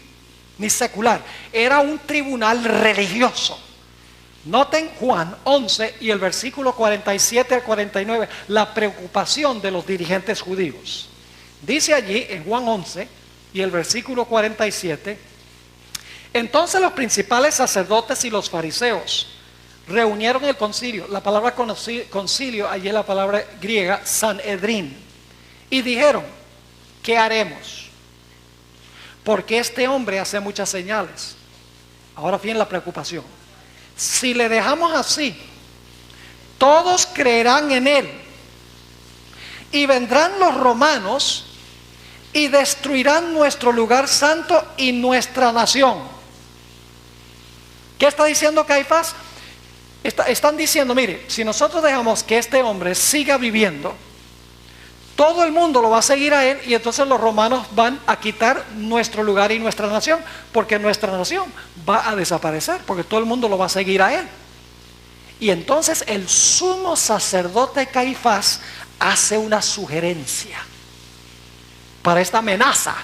ni secular, era un tribunal religioso. Noten Juan 11 y el versículo 47 al 49, la preocupación de los dirigentes judíos. Dice allí en Juan 11 y el versículo 47, entonces los principales sacerdotes y los fariseos reunieron el concilio. La palabra concilio, allí es la palabra griega Sanedrín, y dijeron, ¿qué haremos? Porque este hombre hace muchas señales. Ahora viene la preocupación. Si le dejamos así, todos creerán en él, y vendrán los romanos y destruirán nuestro lugar santo y nuestra nación. ¿Qué está diciendo Caifás? Están diciendo, mire, si nosotros dejamos que este hombre siga viviendo, todo el mundo lo va a seguir a él, y entonces los romanos van a quitar nuestro lugar y nuestra nación, porque nuestra nación va a desaparecer, porque todo el mundo lo va a seguir a él. Y entonces el sumo sacerdote Caifás hace una sugerencia para esta amenaza,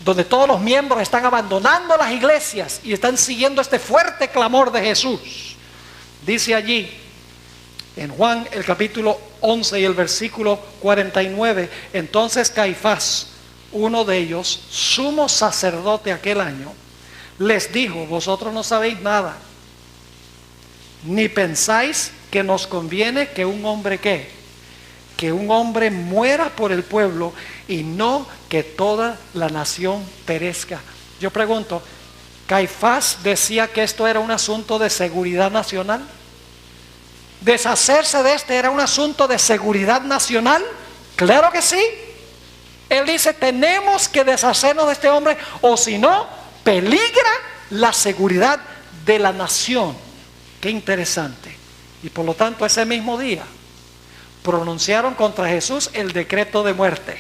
donde todos los miembros están abandonando las iglesias y están siguiendo este fuerte clamor de Jesús. Dice allí en Juan el capítulo 11 y el versículo 49, entonces Caifás, uno de ellos, sumo sacerdote aquel año, les dijo, vosotros no sabéis nada, ni pensáis que nos conviene que un hombre que un hombre muera por el pueblo y no que toda la nación perezca. Yo pregunto, Caifás decía que esto era un asunto de seguridad nacional. Deshacerse de este era un asunto de seguridad nacional. Claro que sí. Él dice, tenemos que deshacernos de este hombre, o si no, peligra la seguridad de la nación. Qué interesante. Y por lo tanto, ese mismo día pronunciaron contra Jesús el decreto de muerte.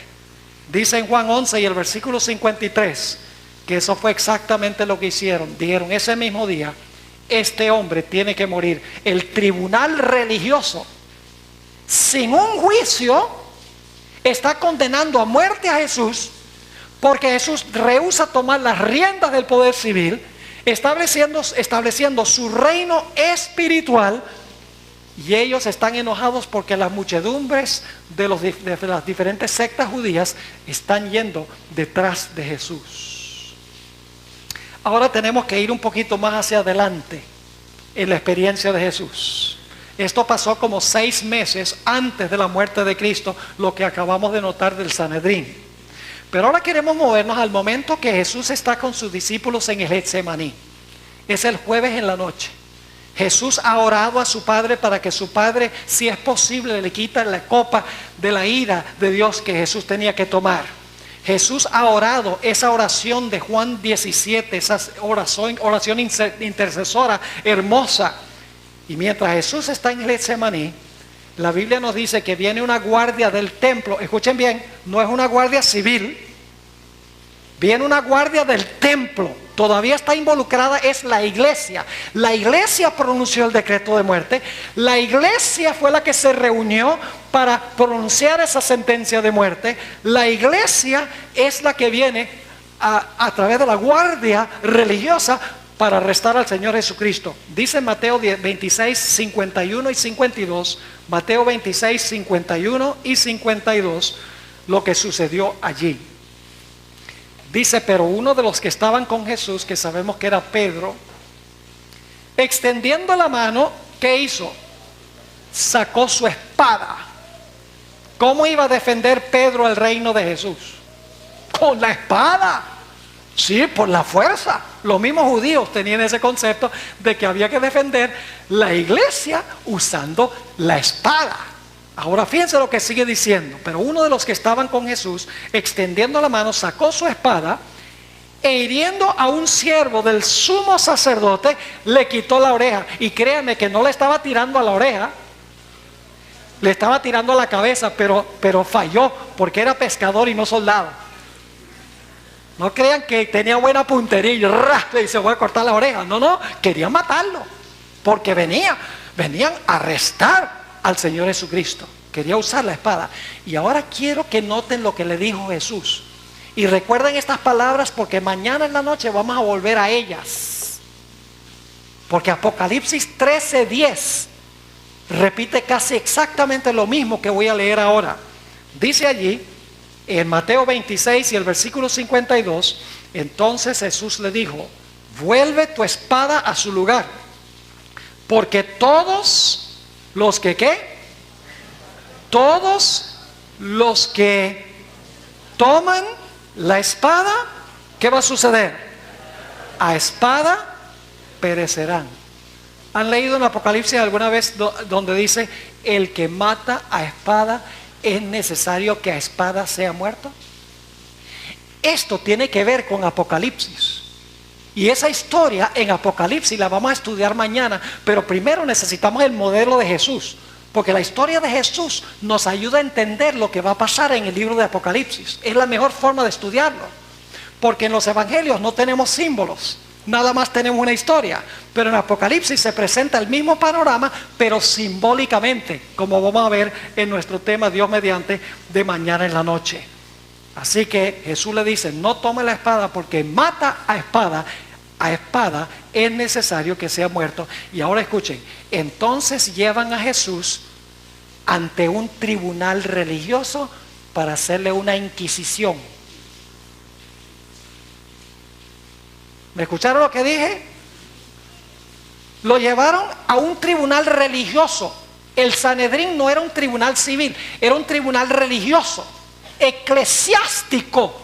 Dice en Juan 11 y el versículo 53 que eso fue exactamente lo que hicieron. Dijeron ese mismo día, este hombre tiene que morir. El tribunal religioso, sin un juicio, está condenando a muerte a Jesús, porque Jesús rehúsa tomar las riendas del poder civil, estableciendo su reino espiritual. Y ellos están enojados porque las muchedumbres de las diferentes sectas judías están yendo detrás de Jesús. Ahora tenemos que ir un poquito más hacia adelante en la experiencia de Jesús. Esto pasó como 6 meses antes de la muerte de Cristo, lo que acabamos de notar del Sanedrín. Pero ahora queremos movernos al momento que Jesús está con sus discípulos en el Getsemaní. Es el jueves en la noche. Jesús ha orado a su Padre para que su Padre, si es posible, le quita la copa de la ira de Dios que Jesús tenía que tomar. Jesús ha orado esa oración de Juan 17, esa oración intercesora hermosa. Y mientras Jesús está en el Getsemaní, la Biblia nos dice que viene una guardia del templo. Escuchen bien, no es una guardia civil, viene una guardia del templo. Todavía está involucrada, es la iglesia. La iglesia pronunció el decreto de muerte. La iglesia fue la que se reunió para pronunciar esa sentencia de muerte. La iglesia es la que viene a través de la guardia religiosa para arrestar al Señor Jesucristo. Dice Mateo 26, 51 y 52, Mateo 26, 51 y 52, lo que sucedió allí. Dice, pero uno de los que estaban con Jesús, que sabemos que era Pedro, extendiendo la mano, ¿qué hizo? Sacó su espada. ¿Cómo iba a defender Pedro el reino de Jesús? Con la espada. Sí, por la fuerza. Los mismos judíos tenían ese concepto de que había que defender la iglesia usando la espada. Ahora fíjense lo que sigue diciendo. Pero uno de los que estaban con Jesús, extendiendo la mano, sacó su espada e hiriendo a un siervo del sumo sacerdote, le quitó la oreja. Y créanme que no le estaba tirando a la oreja, le estaba tirando a la cabeza, pero falló porque era pescador y no soldado. No crean que tenía buena puntería y se fue a cortar la oreja. No, querían matarlo porque venían a arrestar al Señor Jesucristo. Quería usar la espada. Y ahora quiero que noten lo que le dijo Jesús. Y recuerden estas palabras porque mañana en la noche vamos a volver a ellas. Porque Apocalipsis 13:10 repite casi exactamente lo mismo que voy a leer ahora. Dice allí, en Mateo 26 y el versículo 52, entonces Jesús le dijo, vuelve tu espada a su lugar, porque todos los que ¿qué? Todos los que toman la espada, ¿qué va a suceder? A espada perecerán. ¿Han leído en Apocalipsis alguna vez donde dice, el que mata a espada, es necesario que a espada sea muerto? Esto tiene que ver con Apocalipsis. Y esa historia en Apocalipsis la vamos a estudiar mañana, pero primero necesitamos el modelo de Jesús, porque la historia de Jesús nos ayuda a entender lo que va a pasar en el libro de Apocalipsis. Es la mejor forma de estudiarlo, porque en los evangelios no tenemos símbolos, nada más tenemos una historia, pero en Apocalipsis se presenta el mismo panorama, pero simbólicamente, como vamos a ver en nuestro tema Dios mediante de mañana en la noche. Así que Jesús le dice, no tome la espada porque mata a espada es necesario que sea muerto. Y ahora escuchen, entonces llevan a Jesús ante un tribunal religioso para hacerle una inquisición. ¿Me escucharon lo que dije? Lo llevaron a un tribunal religioso. El Sanedrín no era un tribunal civil, era un tribunal religioso, eclesiástico.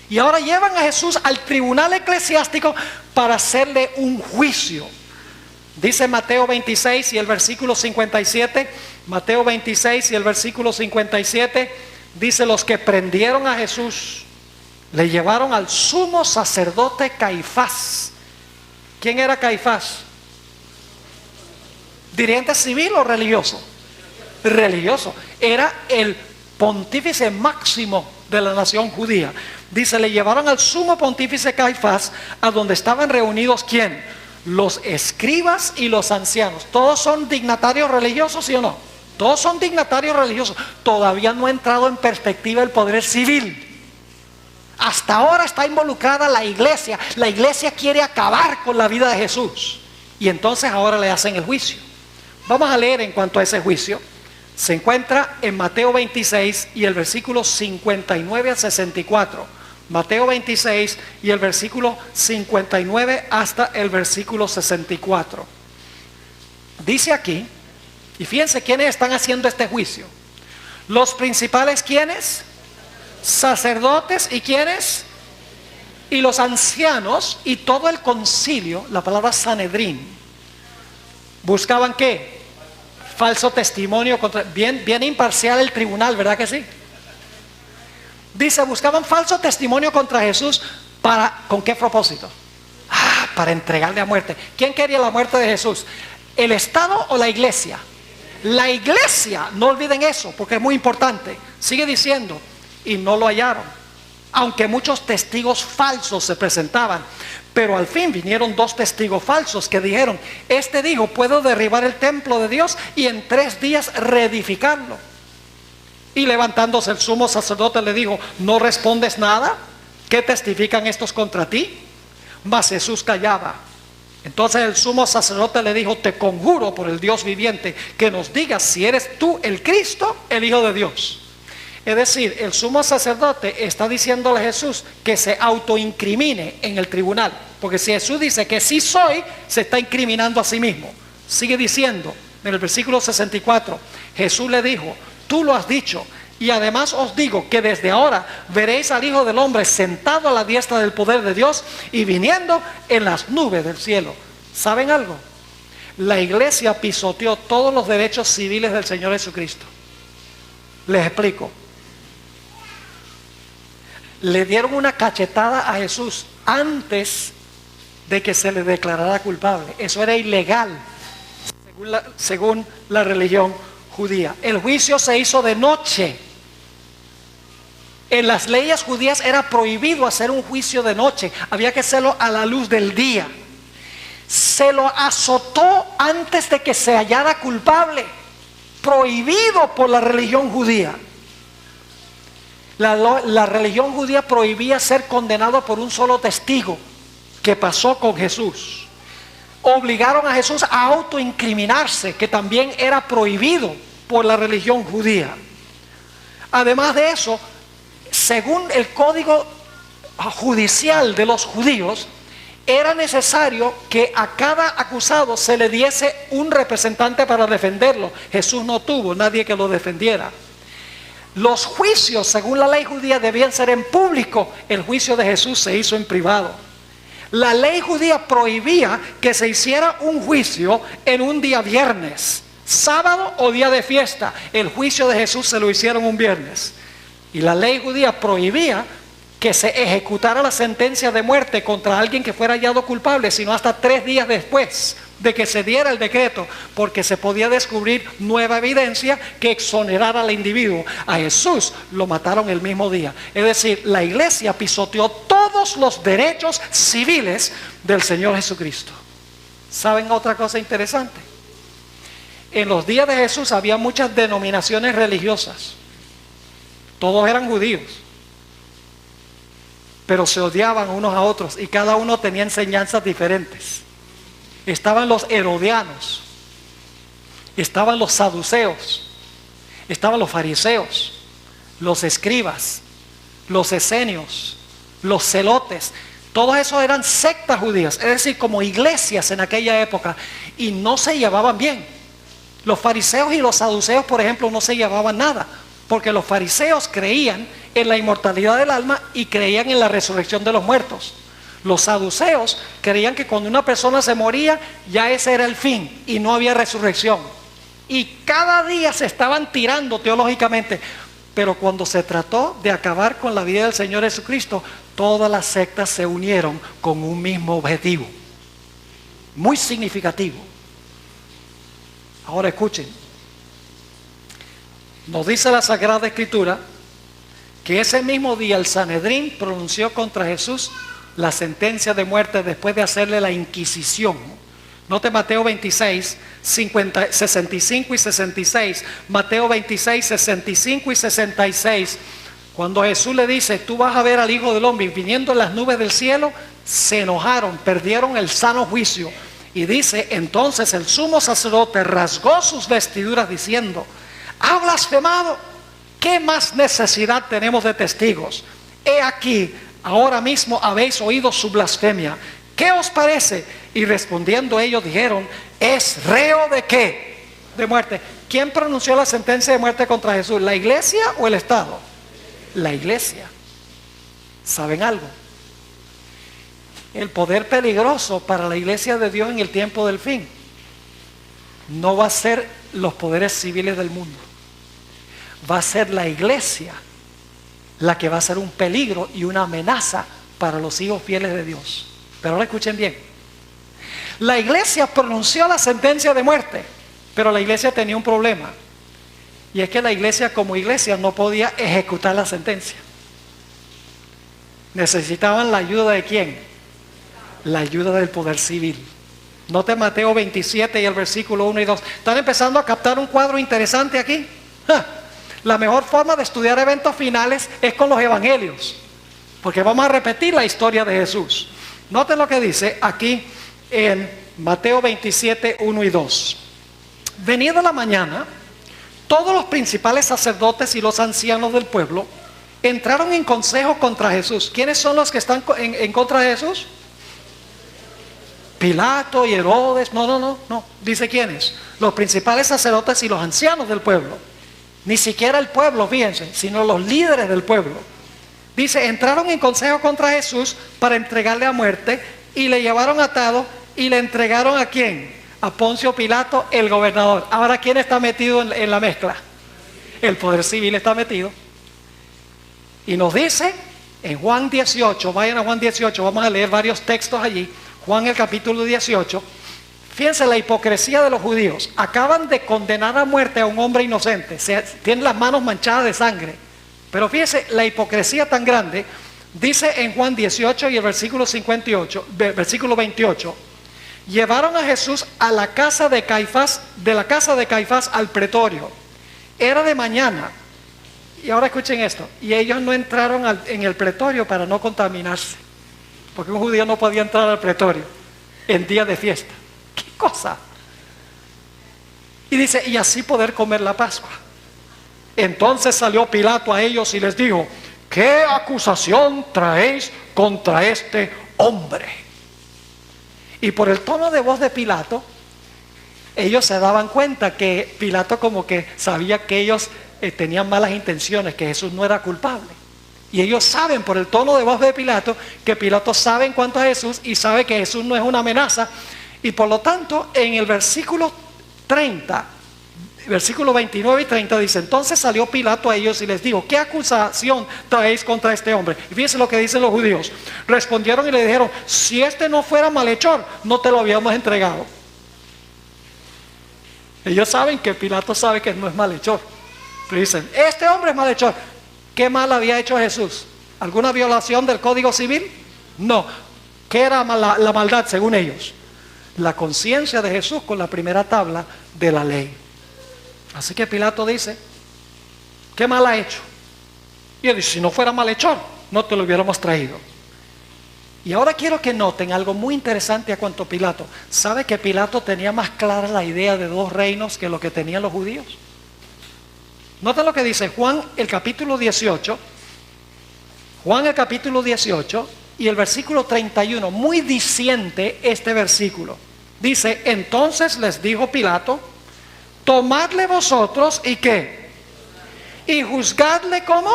Y ahora llevan a Jesús al tribunal eclesiástico para hacerle un juicio. Dice Mateo 26 y el versículo 57, Mateo 26 y el versículo 57, dice: los que prendieron a Jesús le llevaron al sumo sacerdote Caifás. ¿Quién era Caifás? ¿Dirigente civil o religioso? Religioso. Era el pontífice máximo de la nación judía. Dice: le llevaron al sumo pontífice Caifás, a donde estaban reunidos, ¿quién? Los escribas y los ancianos. ¿Todos son dignatarios religiosos, sí o no? Todos son dignatarios religiosos. Todavía no ha entrado en perspectiva el poder civil. Hasta ahora está involucrada la iglesia. La iglesia quiere acabar con la vida de Jesús. Y entonces ahora le hacen el juicio. Vamos a leer en cuanto a ese juicio. Se encuentra en Mateo 26 y el versículo 59 al 64. Mateo 26 y el versículo 59 hasta el versículo 64. Dice aquí, y fíjense quiénes están haciendo este juicio. Los principales, ¿quiénes? Sacerdotes. ¿Y quiénes? Y los ancianos y todo el concilio. La palabra Sanedrín. ¿Buscaban qué? Falso testimonio contra... Bien imparcial el tribunal, ¿verdad que sí? Dice: buscaban falso testimonio contra Jesús. ¿Con qué propósito? Para entregarle a muerte. ¿Quién quería la muerte de Jesús? ¿El Estado o la iglesia? La iglesia, no olviden eso, porque es muy importante. Sigue diciendo: y no lo hallaron, aunque muchos testigos falsos se presentaban. Pero al fin vinieron 2 testigos falsos que dijeron: este dijo, puedo derribar el templo de Dios y en 3 días reedificarlo. Y levantándose el sumo sacerdote le dijo: ¿no respondes nada? ¿Qué testifican estos contra ti? Mas Jesús callaba. Entonces el sumo sacerdote le dijo: te conjuro por el Dios viviente que nos digas si eres tú el Cristo, el Hijo de Dios. Es decir, el sumo sacerdote está diciéndole a Jesús que se autoincrimine en el tribunal. Porque si Jesús dice que sí soy, se está incriminando a sí mismo. Sigue diciendo en el versículo 64, Jesús le dijo: tú lo has dicho, y además os digo que desde ahora veréis al Hijo del Hombre sentado a la diestra del poder de Dios y viniendo en las nubes del cielo. ¿Saben algo? La iglesia pisoteó todos los derechos civiles del Señor Jesucristo. Les explico. Le dieron una cachetada a Jesús antes de que se le declarara culpable. Eso era ilegal según la religión judía. El juicio se hizo de noche. En las leyes judías era prohibido hacer un juicio de noche. Había que hacerlo a la luz del día. Se lo azotó antes de que se hallara culpable. Prohibido por la religión judía. La religión judía prohibía ser condenado por un solo testigo. Que pasó con Jesús. Obligaron a Jesús a autoincriminarse, que también era prohibido por la religión judía. Además de eso, según el código judicial de los judíos, era necesario que a cada acusado se le diese un representante para defenderlo. Jesús no tuvo nadie que lo defendiera. Los juicios, según la ley judía, debían ser en público. El juicio de Jesús se hizo en privado. La ley judía prohibía que se hiciera un juicio en un día viernes, sábado o día de fiesta. El juicio de Jesús se lo hicieron un viernes. Y la ley judía prohibía que se ejecutara la sentencia de muerte contra alguien que fuera hallado culpable, sino hasta 3 días después de que se diera el decreto, porque se podía descubrir nueva evidencia que exonerara al individuo. A Jesús lo mataron el mismo día. Es decir, la iglesia pisoteó todos los derechos civiles del Señor Jesucristo. ¿Saben otra cosa interesante? En los días de Jesús había muchas denominaciones religiosas. Todos eran judíos, pero se odiaban unos a otros y cada uno tenía enseñanzas diferentes. Estaban los herodianos, estaban los saduceos, estaban los fariseos, los escribas, los esenios, los celotes. Todos esos eran sectas judías, es decir, como iglesias en aquella época, y no se llevaban bien. Los fariseos y los saduceos, por ejemplo, no se llevaban nada, porque los fariseos creían en la inmortalidad del alma y creían en la resurrección de los muertos. Los saduceos creían que cuando una persona se moría, ya ese era el fin y no había resurrección. Y cada día se estaban tirando teológicamente. Pero cuando se trató de acabar con la vida del Señor Jesucristo, todas las sectas se unieron con un mismo objetivo. Muy significativo. Ahora escuchen. Nos dice la Sagrada Escritura que ese mismo día el Sanedrín pronunció contra Jesús la sentencia de muerte después de hacerle la Inquisición. Note Mateo 26, 65 y 66. Mateo 26, 65 y 66. Cuando Jesús le dice, tú vas a ver al Hijo del Hombre viniendo en las nubes del cielo, se enojaron, perdieron el sano juicio. Y dice, entonces el sumo sacerdote rasgó sus vestiduras diciendo, ha blasfemado, ¿qué más necesidad tenemos de testigos? He aquí, ahora mismo habéis oído su blasfemia. ¿Qué os parece? Y respondiendo ellos dijeron, ¿es reo de qué? De muerte. ¿Quién pronunció la sentencia de muerte contra Jesús? ¿La iglesia o el Estado? La iglesia. ¿Saben algo? El poder peligroso para la iglesia de Dios en el tiempo del fin no va a ser los poderes civiles del mundo. Va a ser la iglesia la que va a ser un peligro y una amenaza para los hijos fieles de Dios. Pero ahora escuchen bien. La iglesia pronunció la sentencia de muerte, pero la iglesia tenía un problema. Y es que la iglesia como iglesia no podía ejecutar la sentencia. Necesitaban la ayuda de ¿quién? La ayuda del poder civil. Note Mateo 27 y el versículo 1 y 2. ¿Están empezando a captar un cuadro interesante aquí? La mejor forma de estudiar eventos finales es con los evangelios, porque vamos a repetir la historia de Jesús. Noten lo que dice aquí en Mateo 27, 1 y 2. Venida la mañana, todos los principales sacerdotes y los ancianos del pueblo entraron en consejo contra Jesús. ¿Quiénes son los que están en contra de Jesús? Pilato y Herodes. No. Dice quiénes. Los principales sacerdotes y los ancianos del pueblo. Ni siquiera el pueblo, fíjense, sino los líderes del pueblo. Dice, entraron en consejo contra Jesús para entregarle a muerte y le llevaron atado y le entregaron ¿a quién? A Poncio Pilato, el gobernador. Ahora, ¿quién está metido en la mezcla? El poder civil está metido. Y nos dice en Juan 18, vayan a Juan 18, vamos a leer varios textos allí. Juan el capítulo 18. Fíjense la hipocresía de los judíos. Acaban de condenar a muerte a un hombre inocente. Tienen las manos manchadas de sangre. Pero fíjense la hipocresía tan grande. Dice en Juan 18 y el versículo 28. Llevaron a Jesús a la casa de Caifás, de la casa de Caifás al pretorio. Era de mañana. Y ahora escuchen esto. Y ellos no entraron en el pretorio para no contaminarse. Porque un judío no podía entrar al pretorio en día de fiesta. ¿Qué cosa? Y dice, y así poder comer la Pascua. Entonces salió Pilato a ellos y les dijo, ¿qué acusación traéis contra este hombre? Y por el tono de voz de Pilato, ellos se daban cuenta que Pilato como que sabía que ellos tenían malas intenciones, que Jesús no era culpable. Y ellos saben por el tono de voz de Pilato que Pilato sabe en cuanto a Jesús y sabe que Jesús no es una amenaza. Y por lo tanto, en el versículo 30, versículo 29 y 30 dice, entonces salió Pilato a ellos y les dijo, ¿qué acusación traéis contra este hombre? Y fíjense lo que dicen los judíos. Respondieron y le dijeron, si este no fuera malhechor, no te lo habíamos entregado. Ellos saben que Pilato sabe que no es malhechor. Pero dicen, este hombre es malhechor. ¿Qué mal había hecho Jesús? ¿Alguna violación del Código Civil? No. ¿Qué era la maldad según ellos? La conciencia de Jesús con la primera tabla de la ley. Así que Pilato dice, ¿qué mal ha hecho? Y él dice, si no fuera malhechor, no te lo hubiéramos traído. Y ahora quiero que noten algo muy interesante a cuanto a Pilato. ¿Sabe que Pilato tenía más clara la idea de dos reinos que lo que tenían los judíos? Noten lo que dice Juan el capítulo 18. Juan el capítulo 18 y el versículo 31. Muy diciente este versículo. Dice, entonces les dijo Pilato, tomadle vosotros y ¿qué? Y juzgadle ¿cómo?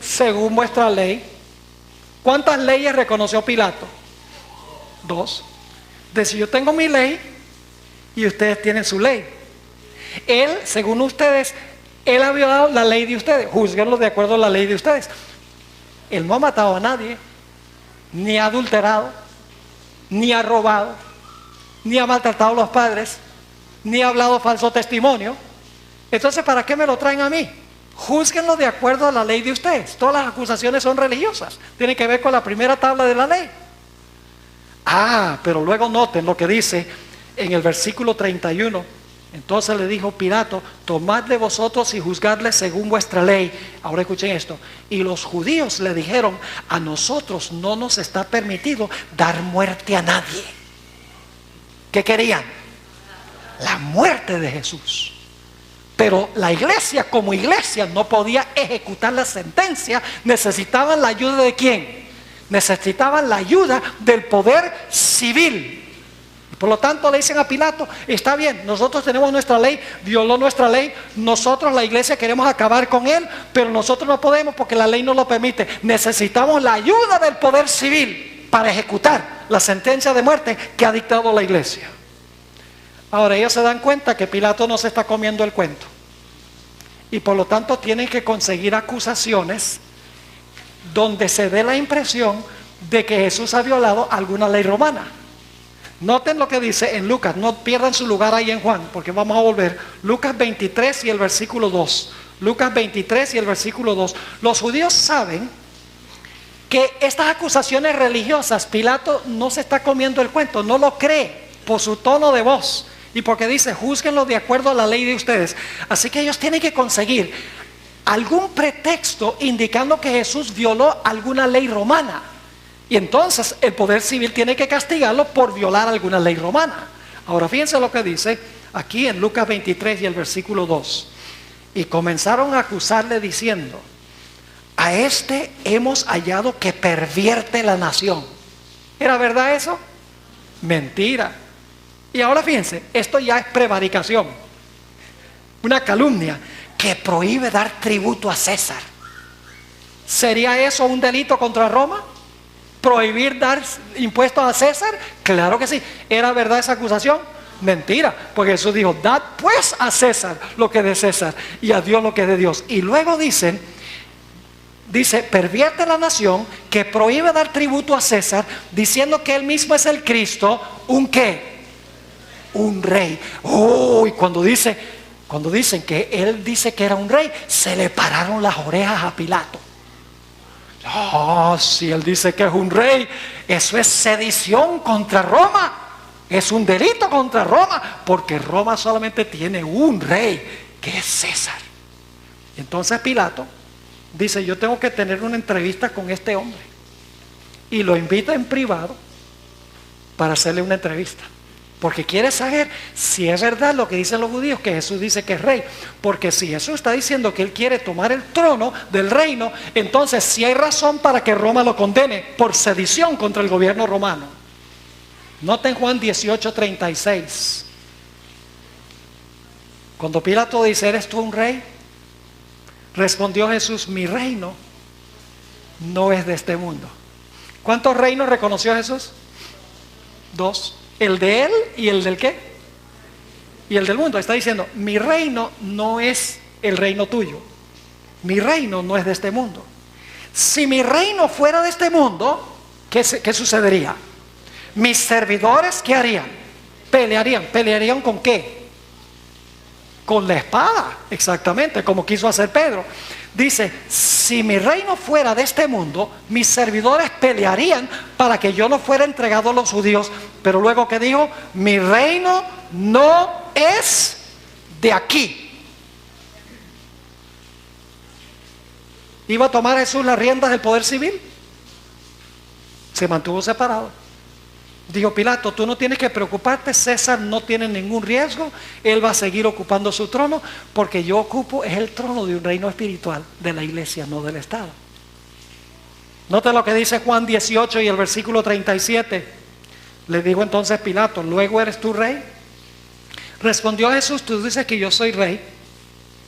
según vuestra ley. ¿Cuántas leyes reconoció Pilato? 2. Dice, yo tengo mi ley y ustedes tienen su ley. Él, según ustedes, él ha violado la ley de ustedes. Júzguenlo de acuerdo a la ley de ustedes. Él no ha matado a nadie, ni ha adulterado, ni ha robado, ni ha maltratado a los padres, ni ha hablado falso testimonio. Entonces, ¿para qué me lo traen a mí? Júzguenlo de acuerdo a la ley de ustedes. Todas las acusaciones son religiosas, tienen que ver con la primera tabla de la ley. Pero luego noten lo que dice en el versículo 31. Entonces le dijo Pilato, tomad de vosotros y juzgadle según vuestra ley. Ahora escuchen esto. Y los judíos le dijeron, a nosotros no nos está permitido dar muerte a nadie. ¿Qué querían? La muerte de Jesús. Pero la iglesia como iglesia no podía ejecutar la sentencia. Necesitaban la ayuda de ¿quién? Necesitaban la ayuda del poder civil. Por lo tanto le dicen a Pilato, está bien, nosotros tenemos nuestra ley, violó nuestra ley, nosotros la iglesia queremos acabar con él, pero nosotros no podemos porque la ley no lo permite. Necesitamos la ayuda del poder civil para ejecutar la sentencia de muerte que ha dictado la iglesia. Ahora ellos se dan cuenta que Pilato no se está comiendo el cuento y por lo tanto tienen que conseguir acusaciones donde se dé la impresión de que Jesús ha violado alguna ley romana. Noten lo que dice en Lucas, no pierdan su lugar ahí en Juan, porque vamos a volver. Lucas 23 y el versículo 2. Lucas 23 y el versículo 2. Los judíos saben que estas acusaciones religiosas, Pilato no se está comiendo el cuento, no lo cree por su tono de voz y porque dice, júzguenlo de acuerdo a la ley de ustedes. Así que ellos tienen que conseguir algún pretexto indicando que Jesús violó alguna ley romana. Y entonces el poder civil tiene que castigarlo por violar alguna ley romana. Ahora fíjense lo que dice aquí en Lucas 23 y el versículo 2. Y comenzaron a acusarle diciendo, a este hemos hallado que pervierte la nación. ¿Era verdad eso? Mentira. Y ahora fíjense, esto ya es prevaricación. Una calumnia que prohíbe dar tributo a César. ¿Sería eso un delito contra Roma? ¿Prohibir dar impuestos a César? Claro que sí. ¿Era verdad esa acusación? Mentira, porque Jesús dijo, dad pues a César lo que es de César y a Dios lo que es de Dios. Y luego dice, pervierte la nación, que prohíbe dar tributo a César, diciendo que él mismo es el Cristo. ¿Un qué? Un rey. Y cuando dicen que él dice que era un rey, se le pararon las orejas a Pilato. Si él dice que es un rey, eso es sedición contra Roma, es un delito contra Roma, porque Roma solamente tiene un rey, que es César. Entonces Pilato dice, yo tengo que tener una entrevista con este hombre, y lo invita en privado para hacerle una entrevista, porque quiere saber si es verdad lo que dicen los judíos, que Jesús dice que es rey. Porque si Jesús está diciendo que él quiere tomar el trono del reino, entonces sí hay razón para que Roma lo condene por sedición contra el gobierno romano. Noten Juan 18:36. Cuando Pilato dice, ¿eres tú un rey? Respondió Jesús, mi reino no es de este mundo. ¿Cuántos reinos reconoció Jesús? 2. El de él y el del ¿qué? Y el del mundo. Está diciendo, mi reino no es el reino tuyo. Mi reino no es de este mundo. Si mi reino fuera de este mundo, ¿qué sucedería? Mis servidores, ¿qué harían? Pelearían. ¿Pelearían con qué? Con la espada, exactamente, como quiso hacer Pedro. Dice, si mi reino fuera de este mundo, mis servidores pelearían para que yo no fuera entregado a los judíos. Pero luego que dijo, mi reino no es de aquí. ¿Iba a tomar Jesús las riendas del poder civil? Se mantuvo separado. Dijo Pilato, tú no tienes que preocuparte, César no tiene ningún riesgo, él va a seguir ocupando su trono, porque yo ocupo es el trono de un reino espiritual, de la iglesia, no del Estado. Note lo que dice Juan 18 y el versículo 37. Le dijo entonces Pilato, ¿luego eres tú rey? Respondió Jesús, tú dices que yo soy rey.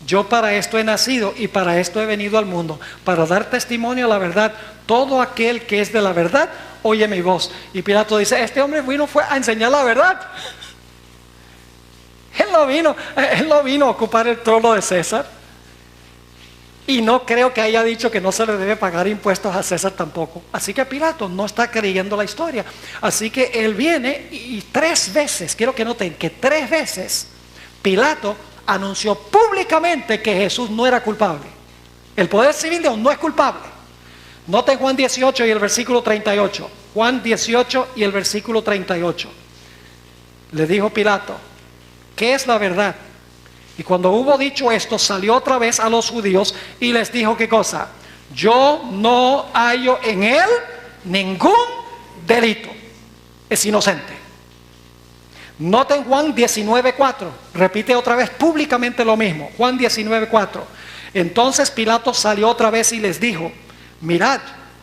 Yo para esto he nacido y para esto he venido al mundo, para dar testimonio a la verdad. Todo aquel que es de la verdad, oye mi voz. Y Pilato dice, este hombre fue a enseñar la verdad. Él no vino a ocupar el trono de César. Y no creo que haya dicho que no se le debe pagar impuestos a César tampoco. Así que Pilato no está creyendo la historia. Así que él viene y 3 veces, quiero que noten que 3 veces Pilato anunció públicamente que Jesús no era culpable. El poder civil de Dios no es culpable. Noten Juan 18 y el versículo 38. Juan 18 y el versículo 38. Le dijo Pilato, ¿qué es la verdad? Y cuando hubo dicho esto, salió otra vez a los judíos y les dijo, ¿qué cosa? Yo no hallo en él ningún delito. Es inocente. Noten Juan 19:4, repite otra vez públicamente lo mismo. Juan 19:4. Entonces Pilato salió otra vez y les dijo, mirad,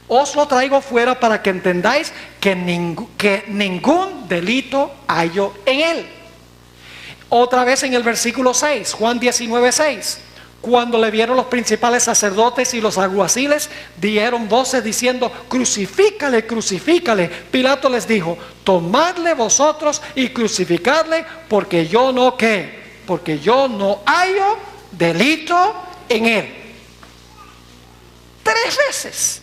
os lo traigo fuera para que entendáis que ningún delito hallo en él. Otra vez en el versículo 6, Juan 19:6. Cuando le vieron los principales sacerdotes y los alguaciles, dieron voces diciendo, crucifícale, crucifícale. Pilato les dijo, tomadle vosotros y crucificadle, porque yo no hallo delito en él. 3 veces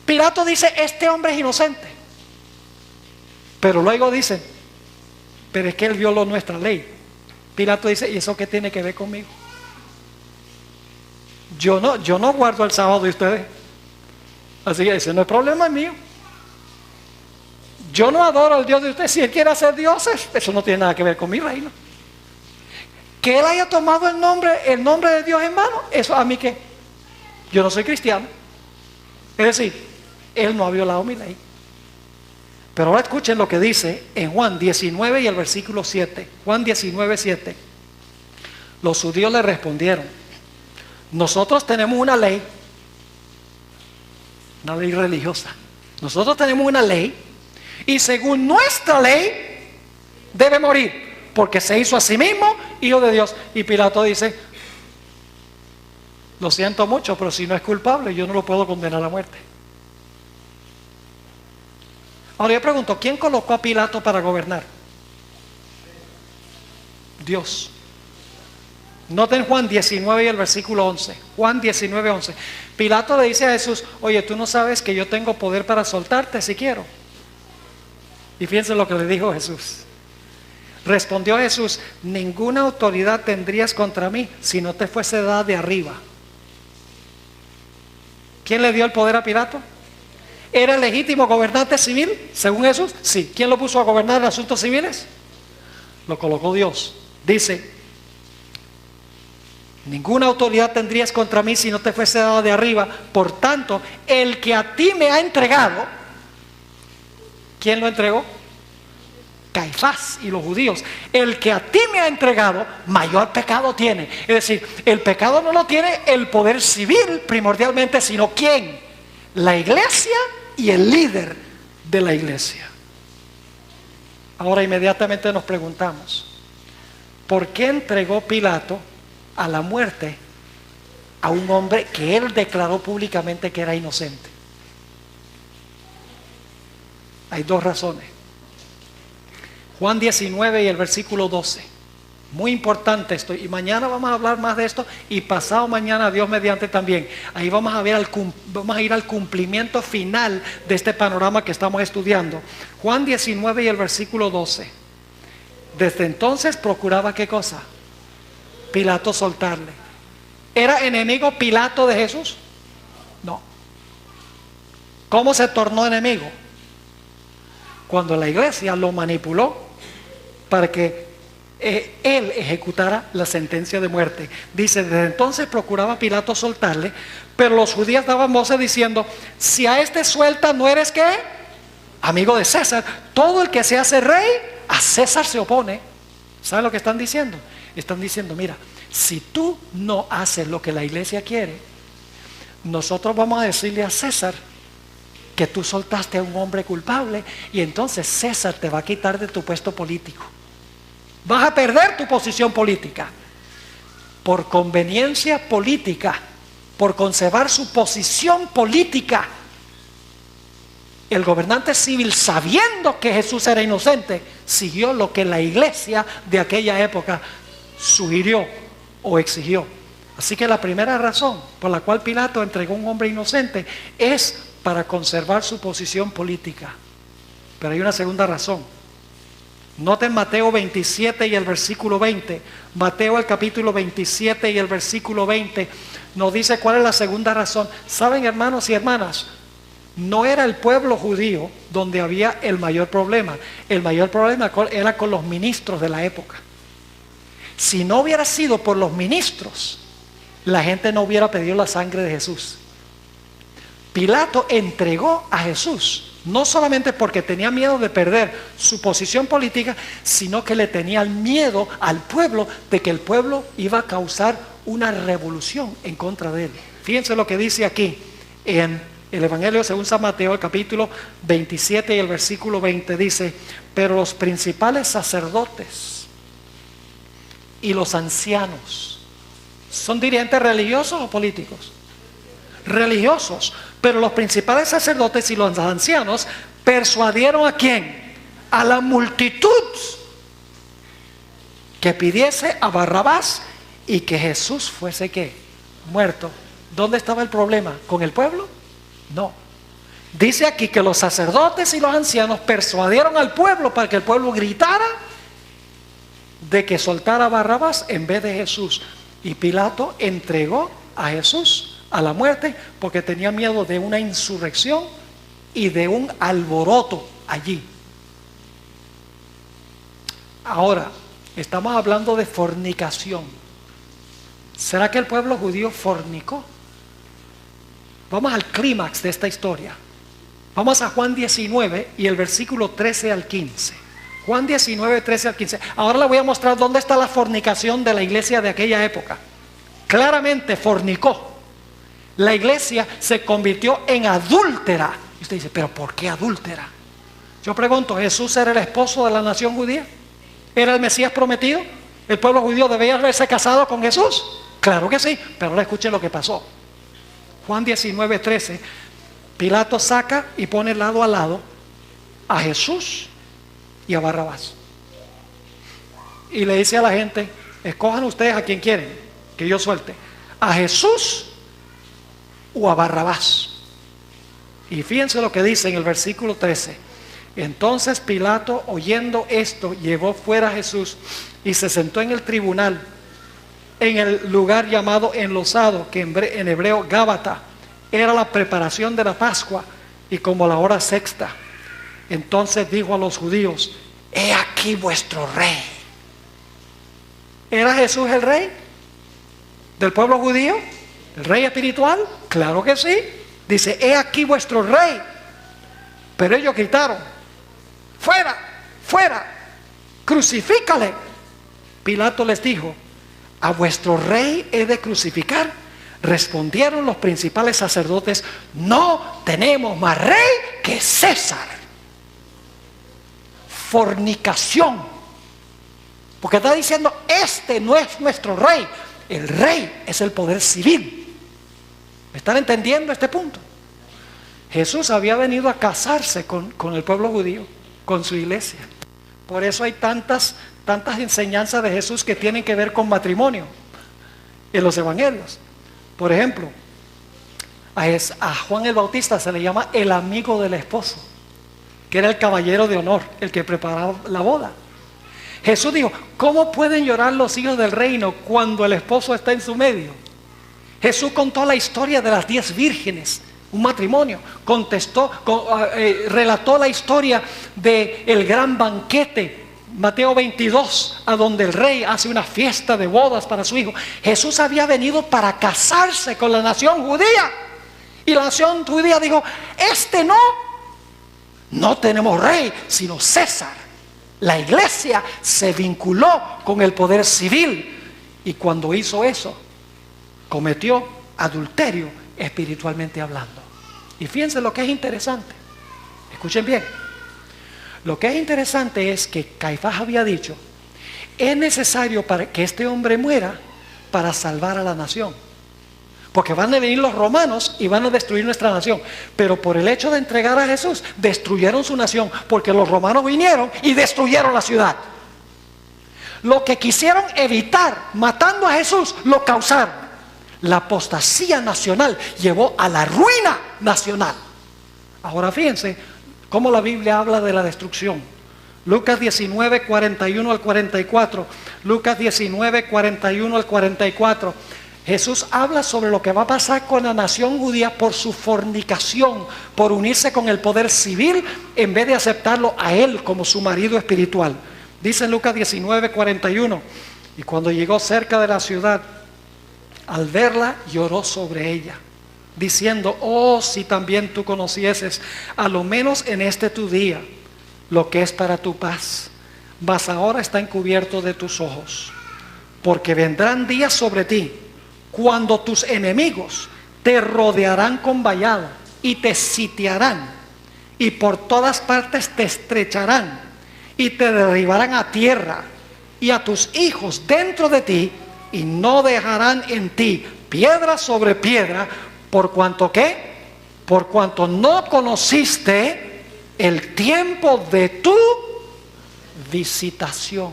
Pilato dice, este hombre es inocente. Pero luego dice, pero es que él violó nuestra ley. Pilato dice, ¿y eso qué tiene que ver conmigo? Yo no guardo el sábado de ustedes. Así que ese no es problema mío. Yo no adoro al Dios de ustedes. Si él quiere hacer dioses, eso no tiene nada que ver con mi reino. Que él haya tomado el nombre de Dios en vano, eso a mí que yo no soy cristiano. Es decir, él no ha violado mi ley. Pero ahora escuchen lo que dice en Juan 19 y el versículo 7. Juan 19:7. Los judíos le respondieron, nosotros tenemos una ley religiosa. Nosotros tenemos una ley y según nuestra ley debe morir porque se hizo a sí mismo hijo de Dios. Y Pilato dice, lo siento mucho, pero si no es culpable yo no lo puedo condenar a muerte. Ahora yo pregunto, ¿quién colocó a Pilato para gobernar? Dios. Noten Juan 19 y el versículo 11. Juan 19:11. Pilato le dice a Jesús, oye, tú no sabes que yo tengo poder para soltarte si quiero. Y fíjense lo que le dijo Jesús. Respondió Jesús, ninguna autoridad tendrías contra mí si no te fuese dada de arriba. ¿Quién le dio el poder a Pilato? ¿Era el legítimo gobernante civil según Jesús? Sí. ¿Quién lo puso a gobernar asuntos civiles? Lo colocó Dios. Dice, ninguna autoridad tendrías contra mí si no te fuese dado de arriba. Por tanto, el que a ti me ha entregado, ¿quién lo entregó? Caifás y los judíos. El que a ti me ha entregado, mayor pecado tiene. Es decir, el pecado no lo tiene el poder civil primordialmente, sino ¿quién? La iglesia y el líder de la iglesia. Ahora inmediatamente nos preguntamos, ¿por qué entregó Pilato a la muerte a un hombre que él declaró públicamente que era inocente? Hay 2 razones. Juan 19 y el versículo 12. Muy importante esto, y mañana vamos a hablar más de esto, y pasado mañana, Dios mediante también. Ahí vamos a ir al cumplimiento final de este panorama que estamos estudiando. Juan 19 y el versículo 12. Desde entonces procuraba ¿qué cosa? Pilato soltarle. ¿Era enemigo Pilato de Jesús? No. ¿Cómo se tornó enemigo? Cuando la iglesia lo manipuló para que él ejecutara la sentencia de muerte. Dice, desde entonces procuraba Pilato soltarle, pero los judíos daban voces diciendo, si a este suelta, ¿no eres qué? Amigo de César. Todo el que se hace rey, a César se opone. ¿Saben lo que están diciendo? Están diciendo, mira, si tú no haces lo que la iglesia quiere, nosotros vamos a decirle a César que tú soltaste a un hombre culpable y entonces César te va a quitar de tu puesto político. Vas a perder tu posición política. por conveniencia política, por conservar su posición política, el gobernante civil, sabiendo que Jesús era inocente, siguió lo que la iglesia de aquella época sugirió o exigió. Así que la primera razón por la cual Pilato entregó a un hombre inocente es para conservar su posición política. Pero hay una segunda razón. Noten Mateo 27 y el versículo 20. Mateo el capítulo 27 y el versículo 20 nos dice cuál es la segunda razón. ¿Saben, hermanos y hermanas? No era el pueblo judío donde había el mayor problema. El mayor problema era con los ministros de la época. Si no hubiera sido por los ministros, la gente no hubiera pedido la sangre de Jesús. Pilato entregó a Jesús, no solamente porque tenía miedo de perder su posición política, sino que le tenía miedo al pueblo de que el pueblo iba a causar una revolución en contra de él. Fíjense lo que dice aquí en el Evangelio según San Mateo, el capítulo 27 y el versículo 20 dice: pero los principales sacerdotes y los ancianos, ¿son dirigentes religiosos o políticos? Religiosos. Pero los principales sacerdotes y los ancianos persuadieron ¿a quién? A la multitud que pidiese a Barrabás y que Jesús fuese ¿qué? Muerto. ¿Dónde estaba el problema? ¿Con el pueblo? No. Dice aquí que los sacerdotes y los ancianos persuadieron al pueblo para que el pueblo gritara de que soltara a Barrabás en vez de Jesús. Y Pilato entregó a Jesús a la muerte porque tenía miedo de una insurrección y de un alboroto allí. Ahora, estamos hablando de fornicación. ¿Será que el pueblo judío fornicó? Vamos al clímax de esta historia. Vamos a Juan 19 y el versículo 13 al 15. Juan 19, 13 al 15. Ahora le voy a mostrar dónde está la fornicación de la iglesia de aquella época. Claramente fornicó. La iglesia se convirtió en adúltera. Y usted dice, ¿pero por qué adúltera? Yo pregunto, ¿Jesús era el esposo de la nación judía? ¿Era el Mesías prometido? ¿El pueblo judío debía haberse casado con Jesús? Claro que sí, pero ahora escuchen lo que pasó. Juan 19, 13. Pilato saca y pone lado a lado a Jesús y a Barrabás. Y le dice a la gente, escojan ustedes a quien quieren que yo suelte, a Jesús o a Barrabás. Y fíjense lo que dice en el versículo 13. Entonces Pilato, oyendo esto, llevó fuera a Jesús y se sentó en el tribunal, en el lugar llamado Enlosado, que en hebreo Gábata. Era la preparación de la Pascua y como la hora sexta. Entonces dijo a los judíos, he aquí vuestro rey. ¿Era Jesús el rey del pueblo judío? ¿El rey espiritual? Claro que sí. Dice, he aquí vuestro rey. Pero ellos gritaron, fuera, fuera, crucifícale. Pilato les dijo, ¿a vuestro rey he de crucificar? Respondieron los principales sacerdotes, no tenemos más rey que César. Fornicación. Porque está diciendo, este no es nuestro rey. El rey es el poder civil. ¿Me están entendiendo este punto? Jesús había venido a casarse con el pueblo judío, con su iglesia. Por eso hay tantas enseñanzas de Jesús que tienen que ver con matrimonio en los evangelios. Por ejemplo, a Juan el Bautista se le llama el amigo del esposo, que era el caballero de honor, el que preparaba la boda. Jesús dijo, ¿cómo pueden llorar los hijos del reino cuando el esposo está en su medio? Jesús contó la historia de las 10 vírgenes, un matrimonio. Relató la historia del gran banquete, Mateo 22, a donde el rey hace una fiesta de bodas para su hijo. Jesús había venido para casarse con la nación judía. Y la nación judía dijo, no tenemos rey, sino César. La iglesia se vinculó con el poder civil. Y cuando hizo eso, cometió adulterio espiritualmente hablando. Y fíjense lo que es interesante. Escuchen bien. Lo que es interesante es que Caifás había dicho, es necesario para que este hombre muera para salvar a la nación. Porque van a venir los romanos y van a destruir nuestra nación. Pero por el hecho de entregar a Jesús, destruyeron su nación. Porque los romanos vinieron y destruyeron la ciudad. Lo que quisieron evitar, matando a Jesús, lo causaron. La apostasía nacional llevó a la ruina nacional. Ahora fíjense cómo la Biblia habla de la destrucción. Lucas 19, 41 al 44. Lucas 19, 41 al 44. Jesús habla sobre lo que va a pasar con la nación judía por su fornicación, por unirse con el poder civil en vez de aceptarlo a él como su marido espiritual. Dice en Lucas 19, 41, y cuando llegó cerca de la ciudad, al verla lloró sobre ella, diciendo: oh, si también tú conocieses, a lo menos en este tu día, lo que es para tu paz, mas ahora está encubierto de tus ojos, porque vendrán días sobre ti, cuando tus enemigos te rodearán con vallado y te sitiarán y por todas partes te estrecharán y te derribarán a tierra y a tus hijos dentro de ti, y no dejarán en ti piedra sobre piedra, por cuanto ¿qué? Por cuanto no conociste el tiempo de tu visitación.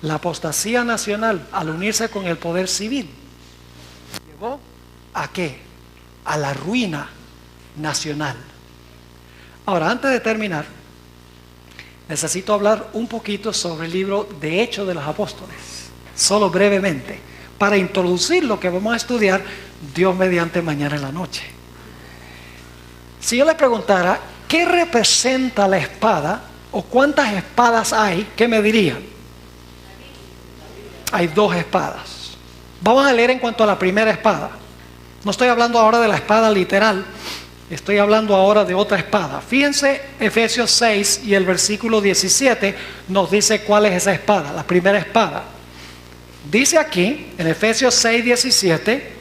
La apostasía nacional, al unirse con el poder civil, llevó ¿a qué? A la ruina nacional. Ahora, antes de terminar, necesito hablar un poquito sobre el libro de Hechos de los Apóstoles, solo brevemente, para introducir lo que vamos a estudiar Dios mediante mañana en la noche. Si yo le preguntara, ¿qué representa la espada o cuántas espadas hay? ¿Qué me dirían? Hay dos espadas. Vamos a leer en cuanto a la primera espada. No estoy hablando ahora de la espada literal, estoy hablando ahora de otra espada. Fíjense, Efesios 6 y el versículo 17 nos dice cuál es esa espada, la primera espada. Dice aquí, en Efesios 6, 17,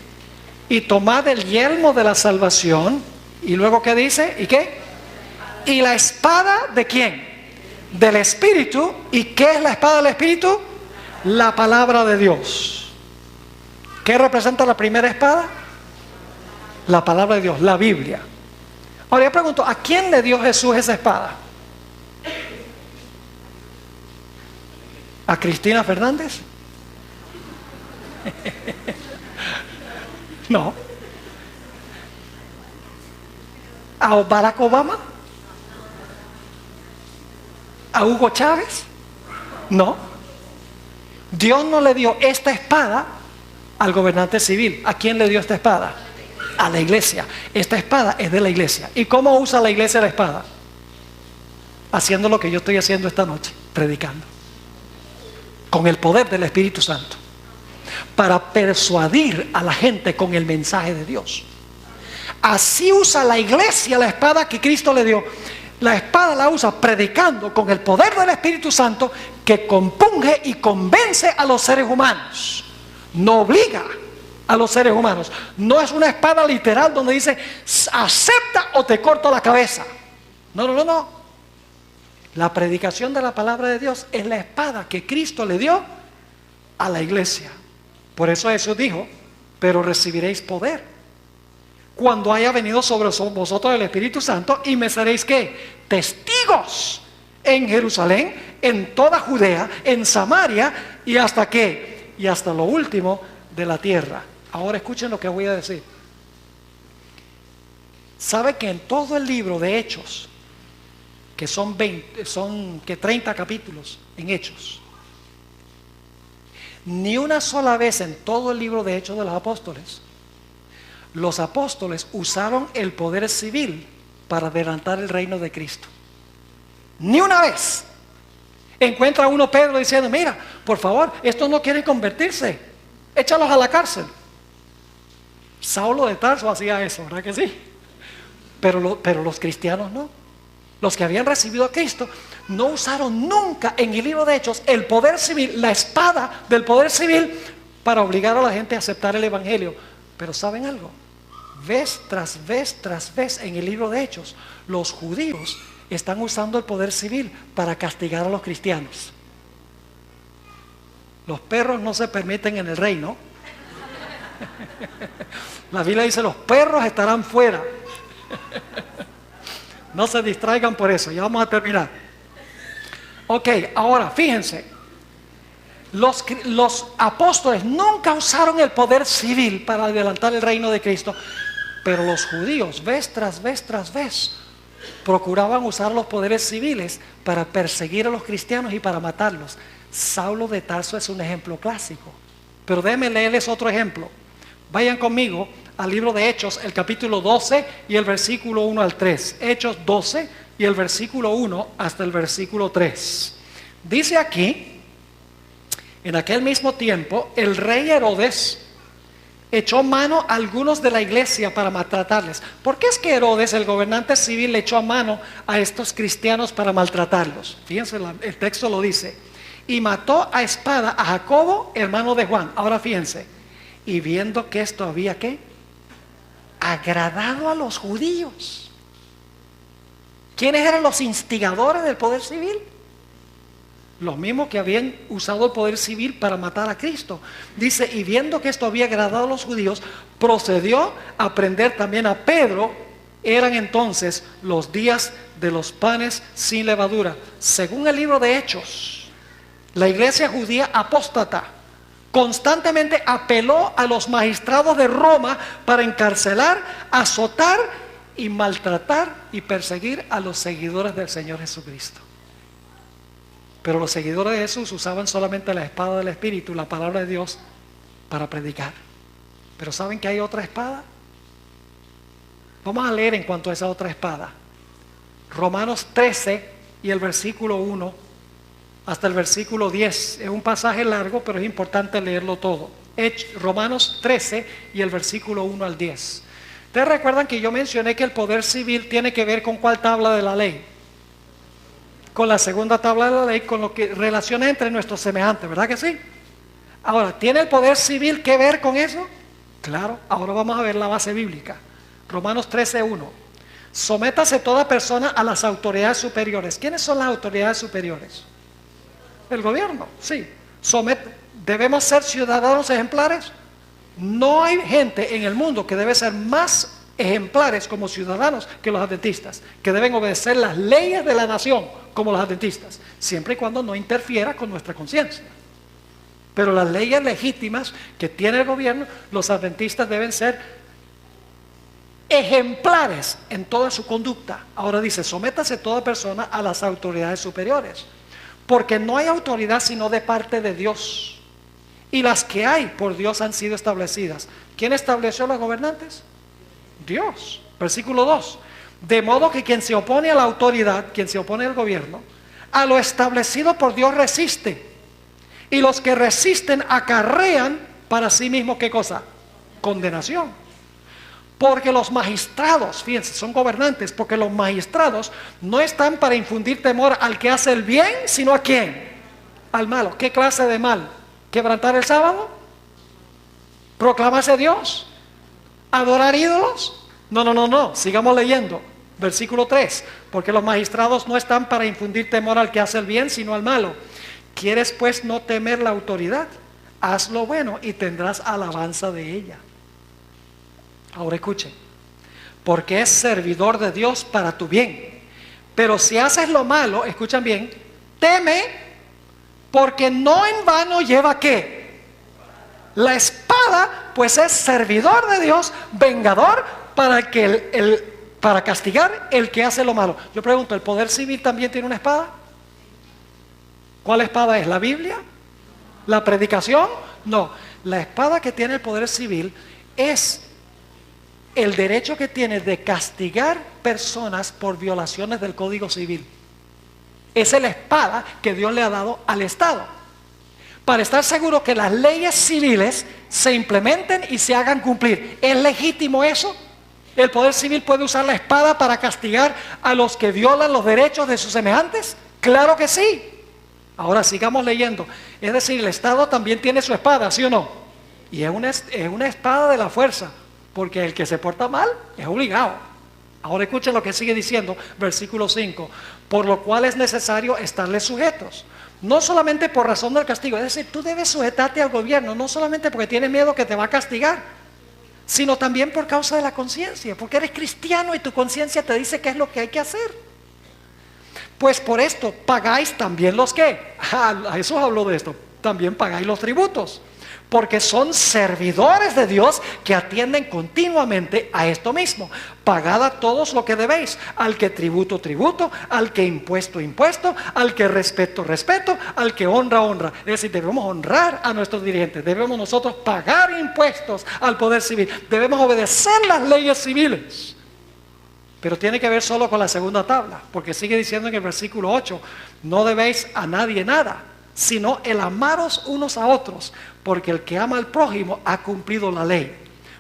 y tomad el yelmo de la salvación, y luego ¿qué dice? ¿Y qué? Y la espada ¿de quién? Del Espíritu. ¿Y qué es la espada del Espíritu? La palabra de Dios. ¿Qué representa la primera espada? La palabra de Dios, la Biblia. Ahora yo pregunto, ¿a quién le dio Jesús esa espada? ¿A Cristina Fernández? No. ¿A Barack Obama? ¿A Hugo Chávez? No. Dios no le dio esta espada al gobernante civil. ¿A quién le dio esta espada? A la iglesia. Esta espada es de la iglesia. ¿Y cómo usa la iglesia la espada? Haciendo lo que yo estoy haciendo esta noche, predicando, con el poder del Espíritu Santo, para persuadir a la gente con el mensaje de Dios. Así usa la iglesia la espada que Cristo le dio. La espada la usa predicando con el poder del Espíritu Santo, que compunge y convence a los seres humanos, no obliga a los seres humanos. No es una espada literal donde dice acepta o te corto la cabeza. No. La predicación de la palabra de Dios es la espada que Cristo le dio a la iglesia. Por eso Jesús dijo: pero recibiréis poder cuando haya venido sobre vosotros el Espíritu Santo, y me seréis ¿qué? Testigos en Jerusalén, en toda Judea, en Samaria y hasta ¿qué? Y hasta lo último de la tierra. Ahora escuchen lo que voy a decir. ¿Sabe que en todo el libro de Hechos, que son 30 capítulos en Hechos, ni una sola vez en todo el libro de Hechos de los Apóstoles, los apóstoles usaron el poder civil para adelantar el reino de Cristo? Ni una vez. Encuentra uno Pedro diciendo: mira, por favor, estos no quieren convertirse, échalos a la cárcel. Saulo de Tarso hacía eso, ¿verdad que sí? Pero los cristianos no. Los que habían recibido a Cristo no usaron nunca en el libro de Hechos el poder civil, la espada del poder civil, para obligar a la gente a aceptar el evangelio. Pero ¿saben algo? Vez tras vez tras vez en el libro de Hechos, los judíos están usando el poder civil para castigar a los cristianos. Los perros no se permiten en el reino. La Biblia dice, los perros estarán fuera. No se distraigan por eso, ya vamos a terminar. Ok, ahora fíjense, los apóstoles nunca usaron el poder civil para adelantar el reino de Cristo, pero los judíos, vez tras vez tras vez, procuraban usar los poderes civiles para perseguir a los cristianos y para matarlos. Saulo de Tarso es un ejemplo clásico, pero déjenme leerles otro ejemplo. Vayan conmigo al libro de Hechos, el capítulo 12 y el versículo 1 al 3. Hechos 12 y el versículo 1 hasta el versículo 3. Dice aquí, en aquel mismo tiempo, el rey Herodes echó mano a algunos de la iglesia para maltratarles. ¿Por qué es que Herodes, el gobernante civil, le echó mano a estos cristianos para maltratarlos? Fíjense, el texto lo dice. Y mató a espada a Jacobo, hermano de Juan. Ahora fíjense. Y viendo que esto había, ¿qué? Agradado a los judíos. ¿Quiénes eran los instigadores del poder civil? Los mismos que habían usado el poder civil para matar a Cristo. Dice, y viendo que esto había agradado a los judíos, procedió a prender también a Pedro. Eran entonces los días de los panes sin levadura. Según el libro de Hechos, la iglesia judía apóstata constantemente apeló a los magistrados de Roma para encarcelar, azotar y maltratar y perseguir a los seguidores del Señor Jesucristo. Pero los seguidores de Jesús usaban solamente la espada del Espíritu, la palabra de Dios, para predicar. Pero ¿saben que hay otra espada? Vamos a leer en cuanto a esa otra espada. Romanos 13 y el versículo 1 hasta el versículo 10. Es un pasaje largo, pero es importante leerlo todo. Romanos 13 y el versículo 1 al 10. Ustedes recuerdan que yo mencioné que el poder civil tiene que ver con cuál tabla de la ley. Con la segunda tabla de la ley, con lo que relaciona entre nuestros semejantes, ¿verdad que sí? Ahora, ¿tiene el poder civil que ver con eso? Claro, ahora vamos a ver la base bíblica. Romanos 13:1. Sométase toda persona a las autoridades superiores. ¿Quiénes son las autoridades superiores? El gobierno, sí. ¿Debemos ser ciudadanos ejemplares? No hay gente en el mundo que debe ser más ejemplares como ciudadanos que los adventistas, que deben obedecer las leyes de la nación como los adventistas, siempre y cuando no interfiera con nuestra conciencia. Pero las leyes legítimas que tiene el gobierno, los adventistas deben ser ejemplares en toda su conducta. Ahora dice, sométase toda persona a las autoridades superiores, porque no hay autoridad sino de parte de Dios, y las que hay por Dios han sido establecidas. ¿Quién estableció los gobernantes? Dios. Versículo 2. De modo que quien se opone a la autoridad, quien se opone al gobierno, a lo establecido por Dios resiste, y los que resisten acarrean para sí mismos, ¿qué cosa? Condenación. Porque los magistrados, fíjense, son gobernantes, porque los magistrados no están para infundir temor al que hace el bien, sino ¿a quién? Al malo. ¿Qué clase de mal? ¿Quebrantar el sábado? ¿Proclamarse Dios? ¿Adorar ídolos? No, sigamos leyendo. Versículo 3. Porque los magistrados no están para infundir temor al que hace el bien, sino al malo. ¿Quieres pues no temer la autoridad? Haz lo bueno y tendrás alabanza de ella. Ahora escuchen, porque es servidor de Dios para tu bien. Pero si haces lo malo, escuchan bien, teme, porque no en vano lleva ¿qué? La espada, pues es servidor de Dios, vengador para para castigar el que hace lo malo. Yo pregunto, ¿el poder civil también tiene una espada? ¿Cuál espada es? ¿La Biblia? ¿La predicación? No, la espada que tiene el poder civil es el derecho que tiene de castigar personas por violaciones del Código Civil. Esa es la espada que Dios le ha dado al Estado, para estar seguro que las leyes civiles se implementen y se hagan cumplir. ¿Es legítimo eso? ¿El poder civil puede usar la espada para castigar a los que violan los derechos de sus semejantes? Claro que sí. Ahora sigamos leyendo. Es decir, el Estado también tiene su espada, ¿sí o no? Y es una espada de la fuerza, porque el que se porta mal es obligado. Ahora escuchen lo que sigue diciendo, versículo 5. Por lo cual es necesario estarles sujetos, No solamente por razón del castigo, es decir, tú debes sujetarte al gobierno, no solamente porque tienes miedo que te va a castigar, sino también por causa de la conciencia, porque eres cristiano y tu conciencia te dice qué es lo que hay que hacer. Pues por esto pagáis también los que, Jesús habló de esto, también pagáis los tributos, porque son servidores de Dios que atienden continuamente a esto mismo. Pagad a todos lo que debéis, al que tributo, tributo, al que impuesto, impuesto, al que respeto, respeto, al que honra, honra. Es decir, debemos honrar a nuestros dirigentes, debemos nosotros pagar impuestos al poder civil, debemos obedecer las leyes civiles. Pero tiene que ver solo con la segunda tabla, porque sigue diciendo en el versículo 8, no debéis a nadie nada, sino el amaros unos a otros, porque el que ama al prójimo ha cumplido la ley.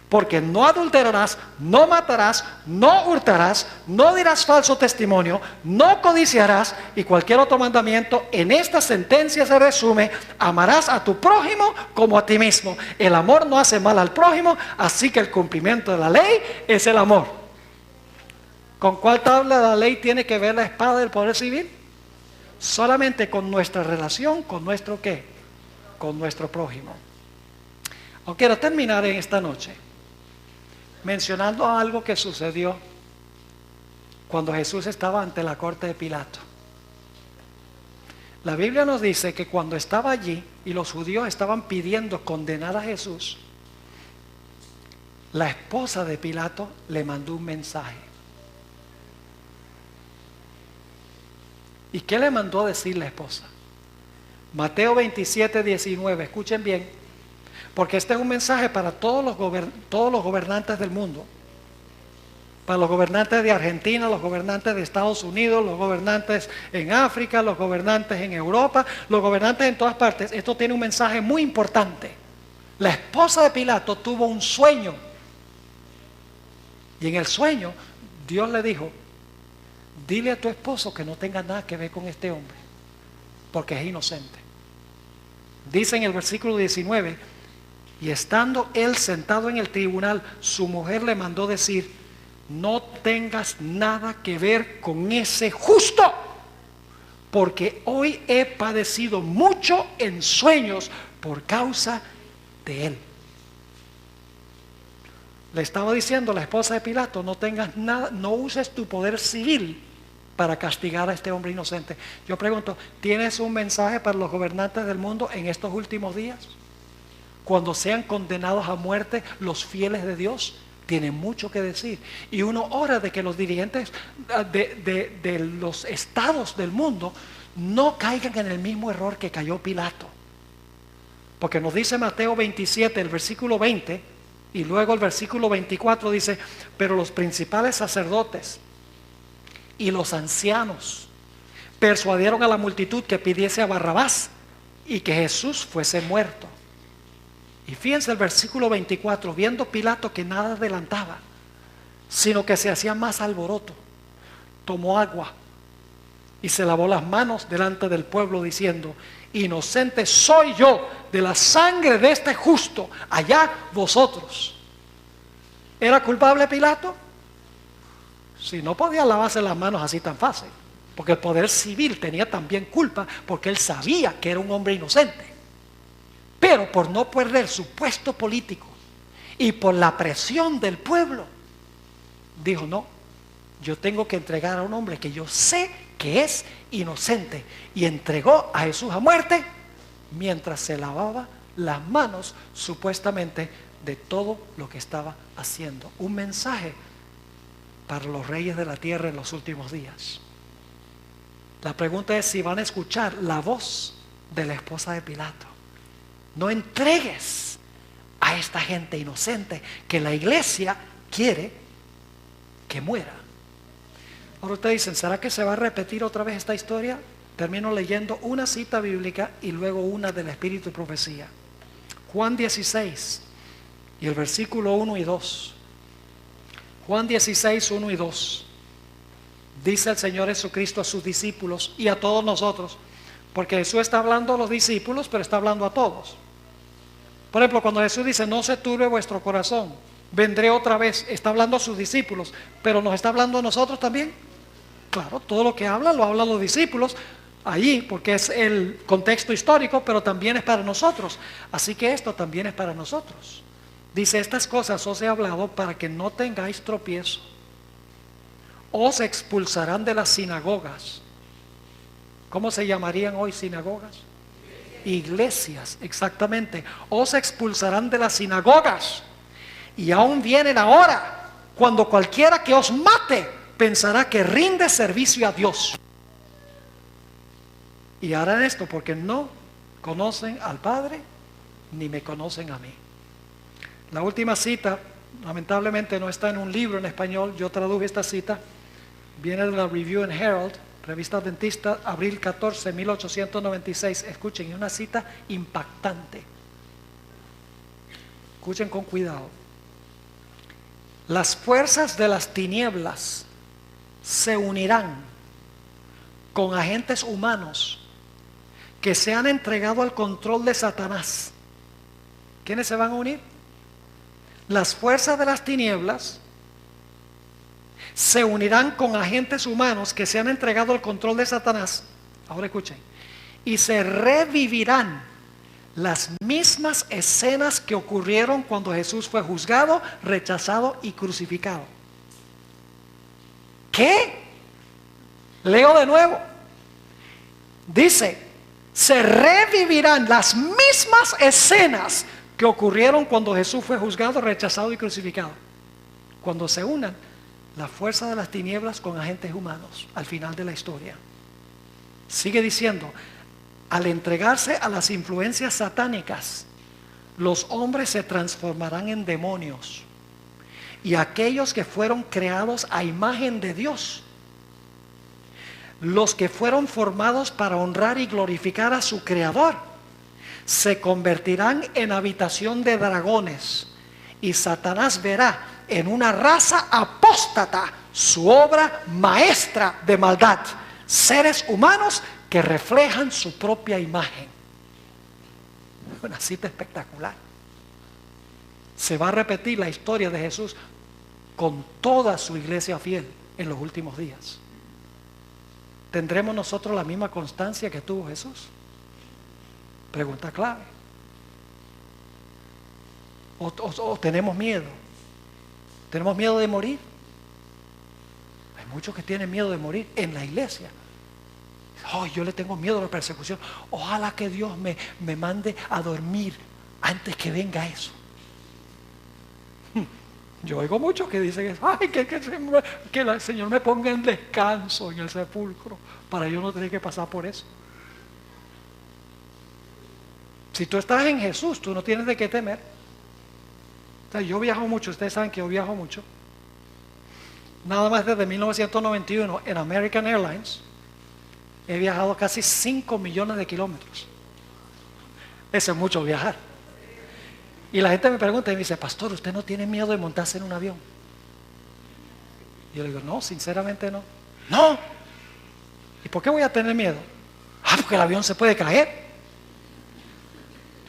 Porque no adulterarás, no matarás, no hurtarás, no dirás falso testimonio, no codiciarás, y cualquier otro mandamiento. En esta sentencia se resume: amarás a tu prójimo como a ti mismo. El amor no hace mal al prójimo, así que el cumplimiento de la ley es el amor. ¿Con cuál tabla de la ley tiene que ver la espada del poder civil? Solamente con nuestra relación, con nuestro ¿qué? Con nuestro prójimo. Quiero terminar en esta noche mencionando algo que sucedió cuando Jesús estaba ante la corte de Pilato. La Biblia nos dice que cuando estaba allí y los judíos estaban pidiendo condenar a Jesús, la esposa de Pilato le mandó un mensaje. ¿Y qué le mandó a decir la esposa? Mateo 27, 19, escuchen bien, porque este es un mensaje para todos los gobernantes del mundo, para los gobernantes de Argentina, los gobernantes de Estados Unidos, los gobernantes en África, los gobernantes en Europa, los gobernantes en todas partes. Esto tiene un mensaje muy importante. La esposa de Pilato tuvo un sueño, y en el sueño Dios le dijo: dile a tu esposo que no tenga nada que ver con este hombre, porque es inocente. Dice en el versículo 19, y estando él sentado en el tribunal, su mujer le mandó decir: no tengas nada que ver con ese justo, porque hoy he padecido mucho en sueños por causa de él. Le estaba diciendo la esposa de Pilato: no tengas nada, no uses tu poder civil para castigar a este hombre inocente. Yo pregunto, ¿tienes un mensaje para los gobernantes del mundo en estos últimos días? Cuando sean condenados a muerte los fieles de Dios, tienen mucho que decir. Y uno ora de que los dirigentes de los estados del mundo no caigan en el mismo error que cayó Pilato. Porque nos dice Mateo 27, el versículo 20, y luego el versículo 24 dice: pero los principales sacerdotes y los ancianos persuadieron a la multitud que pidiese a Barrabás y que Jesús fuese muerto. Y fíjense el versículo 24, viendo Pilato que nada adelantaba, sino que se hacía más alboroto, tomó agua y se lavó las manos delante del pueblo diciendo: inocente soy yo de la sangre de este justo, allá vosotros. ¿Era culpable Pilato? Si no podía lavarse las manos así tan fácil, porque el poder civil tenía también culpa, porque él sabía que era un hombre inocente. Pero por no perder su puesto político y por la presión del pueblo, dijo: no, yo tengo que entregar a un hombre que yo sé que es inocente. Y entregó a Jesús a muerte mientras se lavaba las manos supuestamente de todo lo que estaba haciendo. Un mensaje para los reyes de la tierra en los últimos días. La pregunta es si van a escuchar la voz de la esposa de Pilato. No entregues a esta gente inocente que la iglesia quiere que muera. Ahora ustedes dicen, ¿será que se va a repetir otra vez esta historia? Termino leyendo una cita bíblica y luego una del Espíritu y Profecía. Juan 16 y el versículo 1 y 2. Juan 16, 1 y 2. Dice el Señor Jesucristo a sus discípulos y a todos nosotros, porque Jesús está hablando a los discípulos, pero está hablando a todos. Por ejemplo, cuando Jesús dice: no se turbe vuestro corazón, vendré otra vez, está hablando a sus discípulos, pero nos está hablando a nosotros también. Claro, todo lo que habla lo hablan los discípulos allí, porque es el contexto histórico, pero también es para nosotros. Así que esto también es para nosotros. Dice, estas cosas os he hablado para que no tengáis tropiezo. Os expulsarán de las sinagogas. ¿Cómo se llamarían hoy sinagogas? Iglesias, exactamente. Os expulsarán de las sinagogas. Y aún viene la hora cuando cualquiera que os mate pensará que rinde servicio a Dios. Y harán esto porque no conocen al Padre ni me conocen a mí. La última cita, lamentablemente no está en un libro en español. Yo traduje esta cita. Viene de la Review and Herald, revista adventista, abril 14, 1896. Escuchen, es una cita impactante. Escuchen con cuidado. Las fuerzas de las tinieblas se unirán con agentes humanos que se han entregado al control de Satanás. ¿Quiénes se van a unir? Las fuerzas de las tinieblas se unirán con agentes humanos que se han entregado al control de Satanás. Ahora escuchen. Y se revivirán las mismas escenas que ocurrieron cuando Jesús fue juzgado, rechazado y crucificado. ¿Qué? Leo de nuevo. Dice, se revivirán las mismas escenas que ocurrieron cuando Jesús fue juzgado, rechazado y crucificado. Cuando se unan la fuerza de las tinieblas con agentes humanos al final de la historia. Sigue diciendo, al entregarse a las influencias satánicas, los hombres se transformarán en demonios. Y aquellos que fueron creados a imagen de Dios, los que fueron formados para honrar y glorificar a su Creador, se convertirán en habitación de dragones. Y Satanás verá en una raza apóstata su obra maestra de maldad. Seres humanos que reflejan su propia imagen. Una cita espectacular. Se va a repetir la historia de Jesús con toda su iglesia fiel en los últimos días. ¿Tendremos nosotros la misma constancia que tuvo Jesús? Pregunta clave. ¿O tenemos miedo? ¿Tenemos miedo de morir? Hay muchos que tienen miedo de morir en la iglesia. Oh, yo le tengo miedo a la persecución. Ojalá que Dios me mande a dormir antes que venga eso. Yo oigo muchos que dicen, ay, que el Señor me ponga en descanso en el sepulcro para yo no tener que pasar por eso. Si tú estás en Jesús, tú no tienes de qué temer. O sea, yo viajo mucho, ustedes saben que yo viajo mucho. Nada más desde 1991 en American Airlines he viajado casi 5 millones de kilómetros. Eso es mucho viajar. Y la gente me pregunta y me dice, pastor, ¿usted no tiene miedo de montarse en un avión? Y yo le digo, no, sinceramente no. No. ¿Y por qué voy a tener miedo? Ah, porque el avión se puede caer.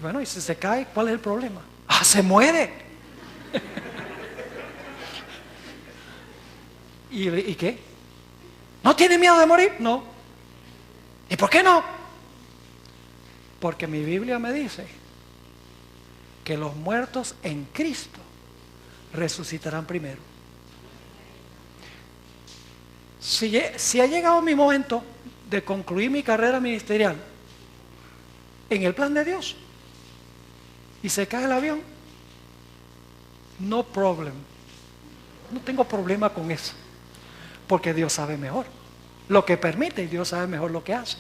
Bueno, y si se cae, ¿cuál es el problema? Ah, se muere. ¿Y qué? ¿No tiene miedo de morir? No. ¿Y por qué no? Porque mi Biblia me dice que los muertos en Cristo resucitarán primero. Si ha llegado mi momento de concluir mi carrera ministerial en el plan de Dios y se cae el avión, no problem. No tengo problema con eso, porque Dios sabe mejor lo que permite y Dios sabe mejor lo que hace.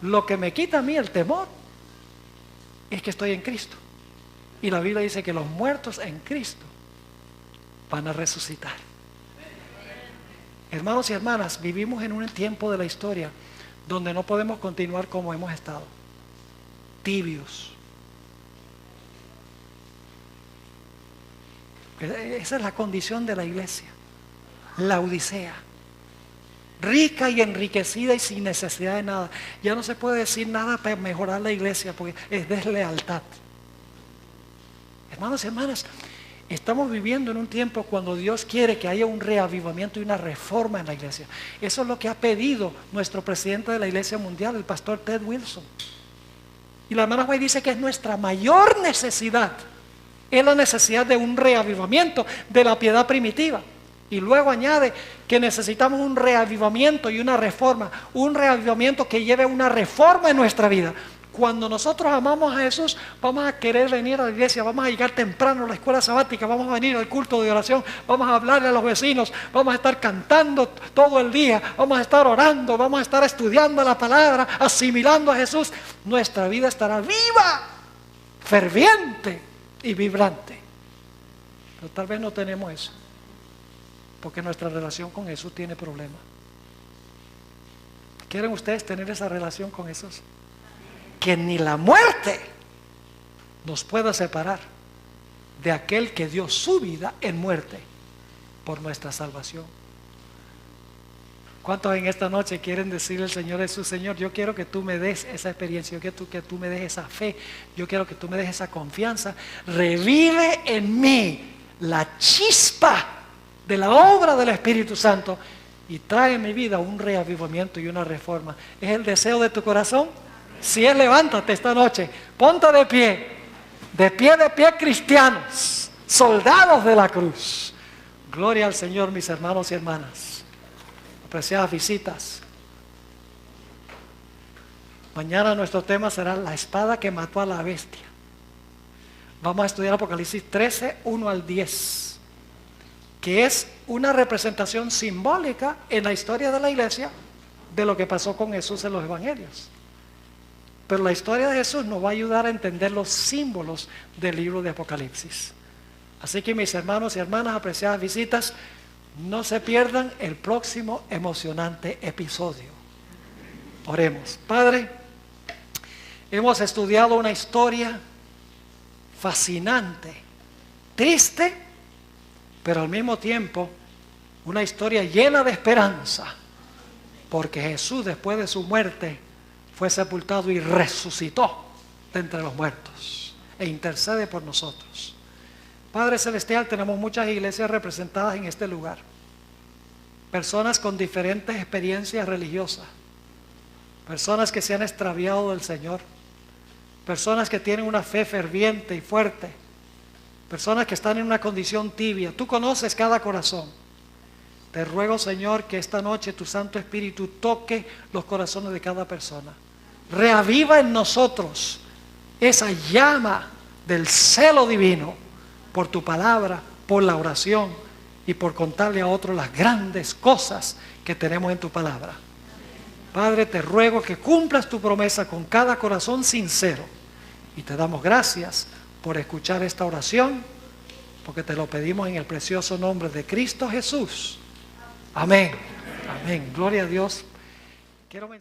Lo que me quita a mí el temor es que estoy en Cristo. Y la Biblia dice que los muertos en Cristo van a resucitar. Hermanos y hermanas, vivimos en un tiempo de la historia donde no podemos continuar como hemos estado, tibios. Esa es la condición de la iglesia, la Odisea, rica y enriquecida y sin necesidad de nada. Ya no se puede decir nada para mejorar la iglesia porque es deslealtad. Hermanos y hermanas, Estamos viviendo en un tiempo cuando Dios quiere que haya un reavivamiento y una reforma en la iglesia. Eso es lo que ha pedido nuestro presidente de la Iglesia Mundial, el pastor Ted Wilson. Y la hermana White dice que es nuestra mayor necesidad. Es la necesidad de un reavivamiento de la piedad primitiva. Y luego añade que necesitamos un reavivamiento y una reforma. Un reavivamiento que lleve una reforma en nuestra vida. Cuando nosotros amamos a Jesús, vamos a querer venir a la iglesia, vamos a llegar temprano a la escuela sabática, vamos a venir al culto de oración, vamos a hablarle a los vecinos, vamos a estar cantando todo el día, vamos a estar orando, vamos a estar estudiando la palabra, asimilando a Jesús. Nuestra vida estará viva, ferviente y vibrante. Pero tal vez no tenemos eso, porque nuestra relación con Jesús tiene problemas. ¿Quieren ustedes tener esa relación con Jesús? Que ni la muerte nos pueda separar de aquel que dio su vida en muerte por nuestra salvación. ¿Cuántos en esta noche quieren decirle al Señor Jesús: Señor, yo quiero que tú me des esa experiencia, yo quiero que tú me des esa fe, yo quiero que tú me des esa confianza? Revive en mí la chispa de la obra del Espíritu Santo y trae en mi vida un reavivamiento y una reforma. ¿Es el deseo de tu corazón? Si es, levántate esta noche, ponte de pie cristianos, soldados de la cruz. Gloria al Señor, mis hermanos y hermanas, apreciadas visitas. Mañana nuestro tema será la espada que mató a la bestia. Vamos a estudiar Apocalipsis 13, 1 al 10, que es una representación simbólica en la historia de la iglesia de lo que pasó con Jesús en los evangelios. Pero la historia de Jesús nos va a ayudar a entender los símbolos del libro de Apocalipsis. Así que, mis hermanos y hermanas, apreciadas visitas, no se pierdan el próximo emocionante episodio. Oremos. Padre, hemos estudiado una historia fascinante, triste, pero al mismo tiempo una historia llena de esperanza, porque Jesús, después de su muerte, fue sepultado y resucitó de entre los muertos e intercede por nosotros. Padre Celestial, tenemos muchas iglesias representadas en este lugar, personas con diferentes experiencias religiosas, personas que se han extraviado del Señor, personas que tienen una fe ferviente y fuerte, personas que están en una condición tibia. Tú conoces cada corazón. Te ruego, Señor, que esta noche tu Santo Espíritu toque los corazones de cada persona. Reaviva en nosotros esa llama del celo divino por tu palabra, por la oración y por contarle a otros las grandes cosas que tenemos en tu palabra. Padre, te ruego que cumplas tu promesa con cada corazón sincero y te damos gracias por escuchar esta oración, porque te lo pedimos en el precioso nombre de Cristo Jesús. Amén. Amén. Gloria a Dios.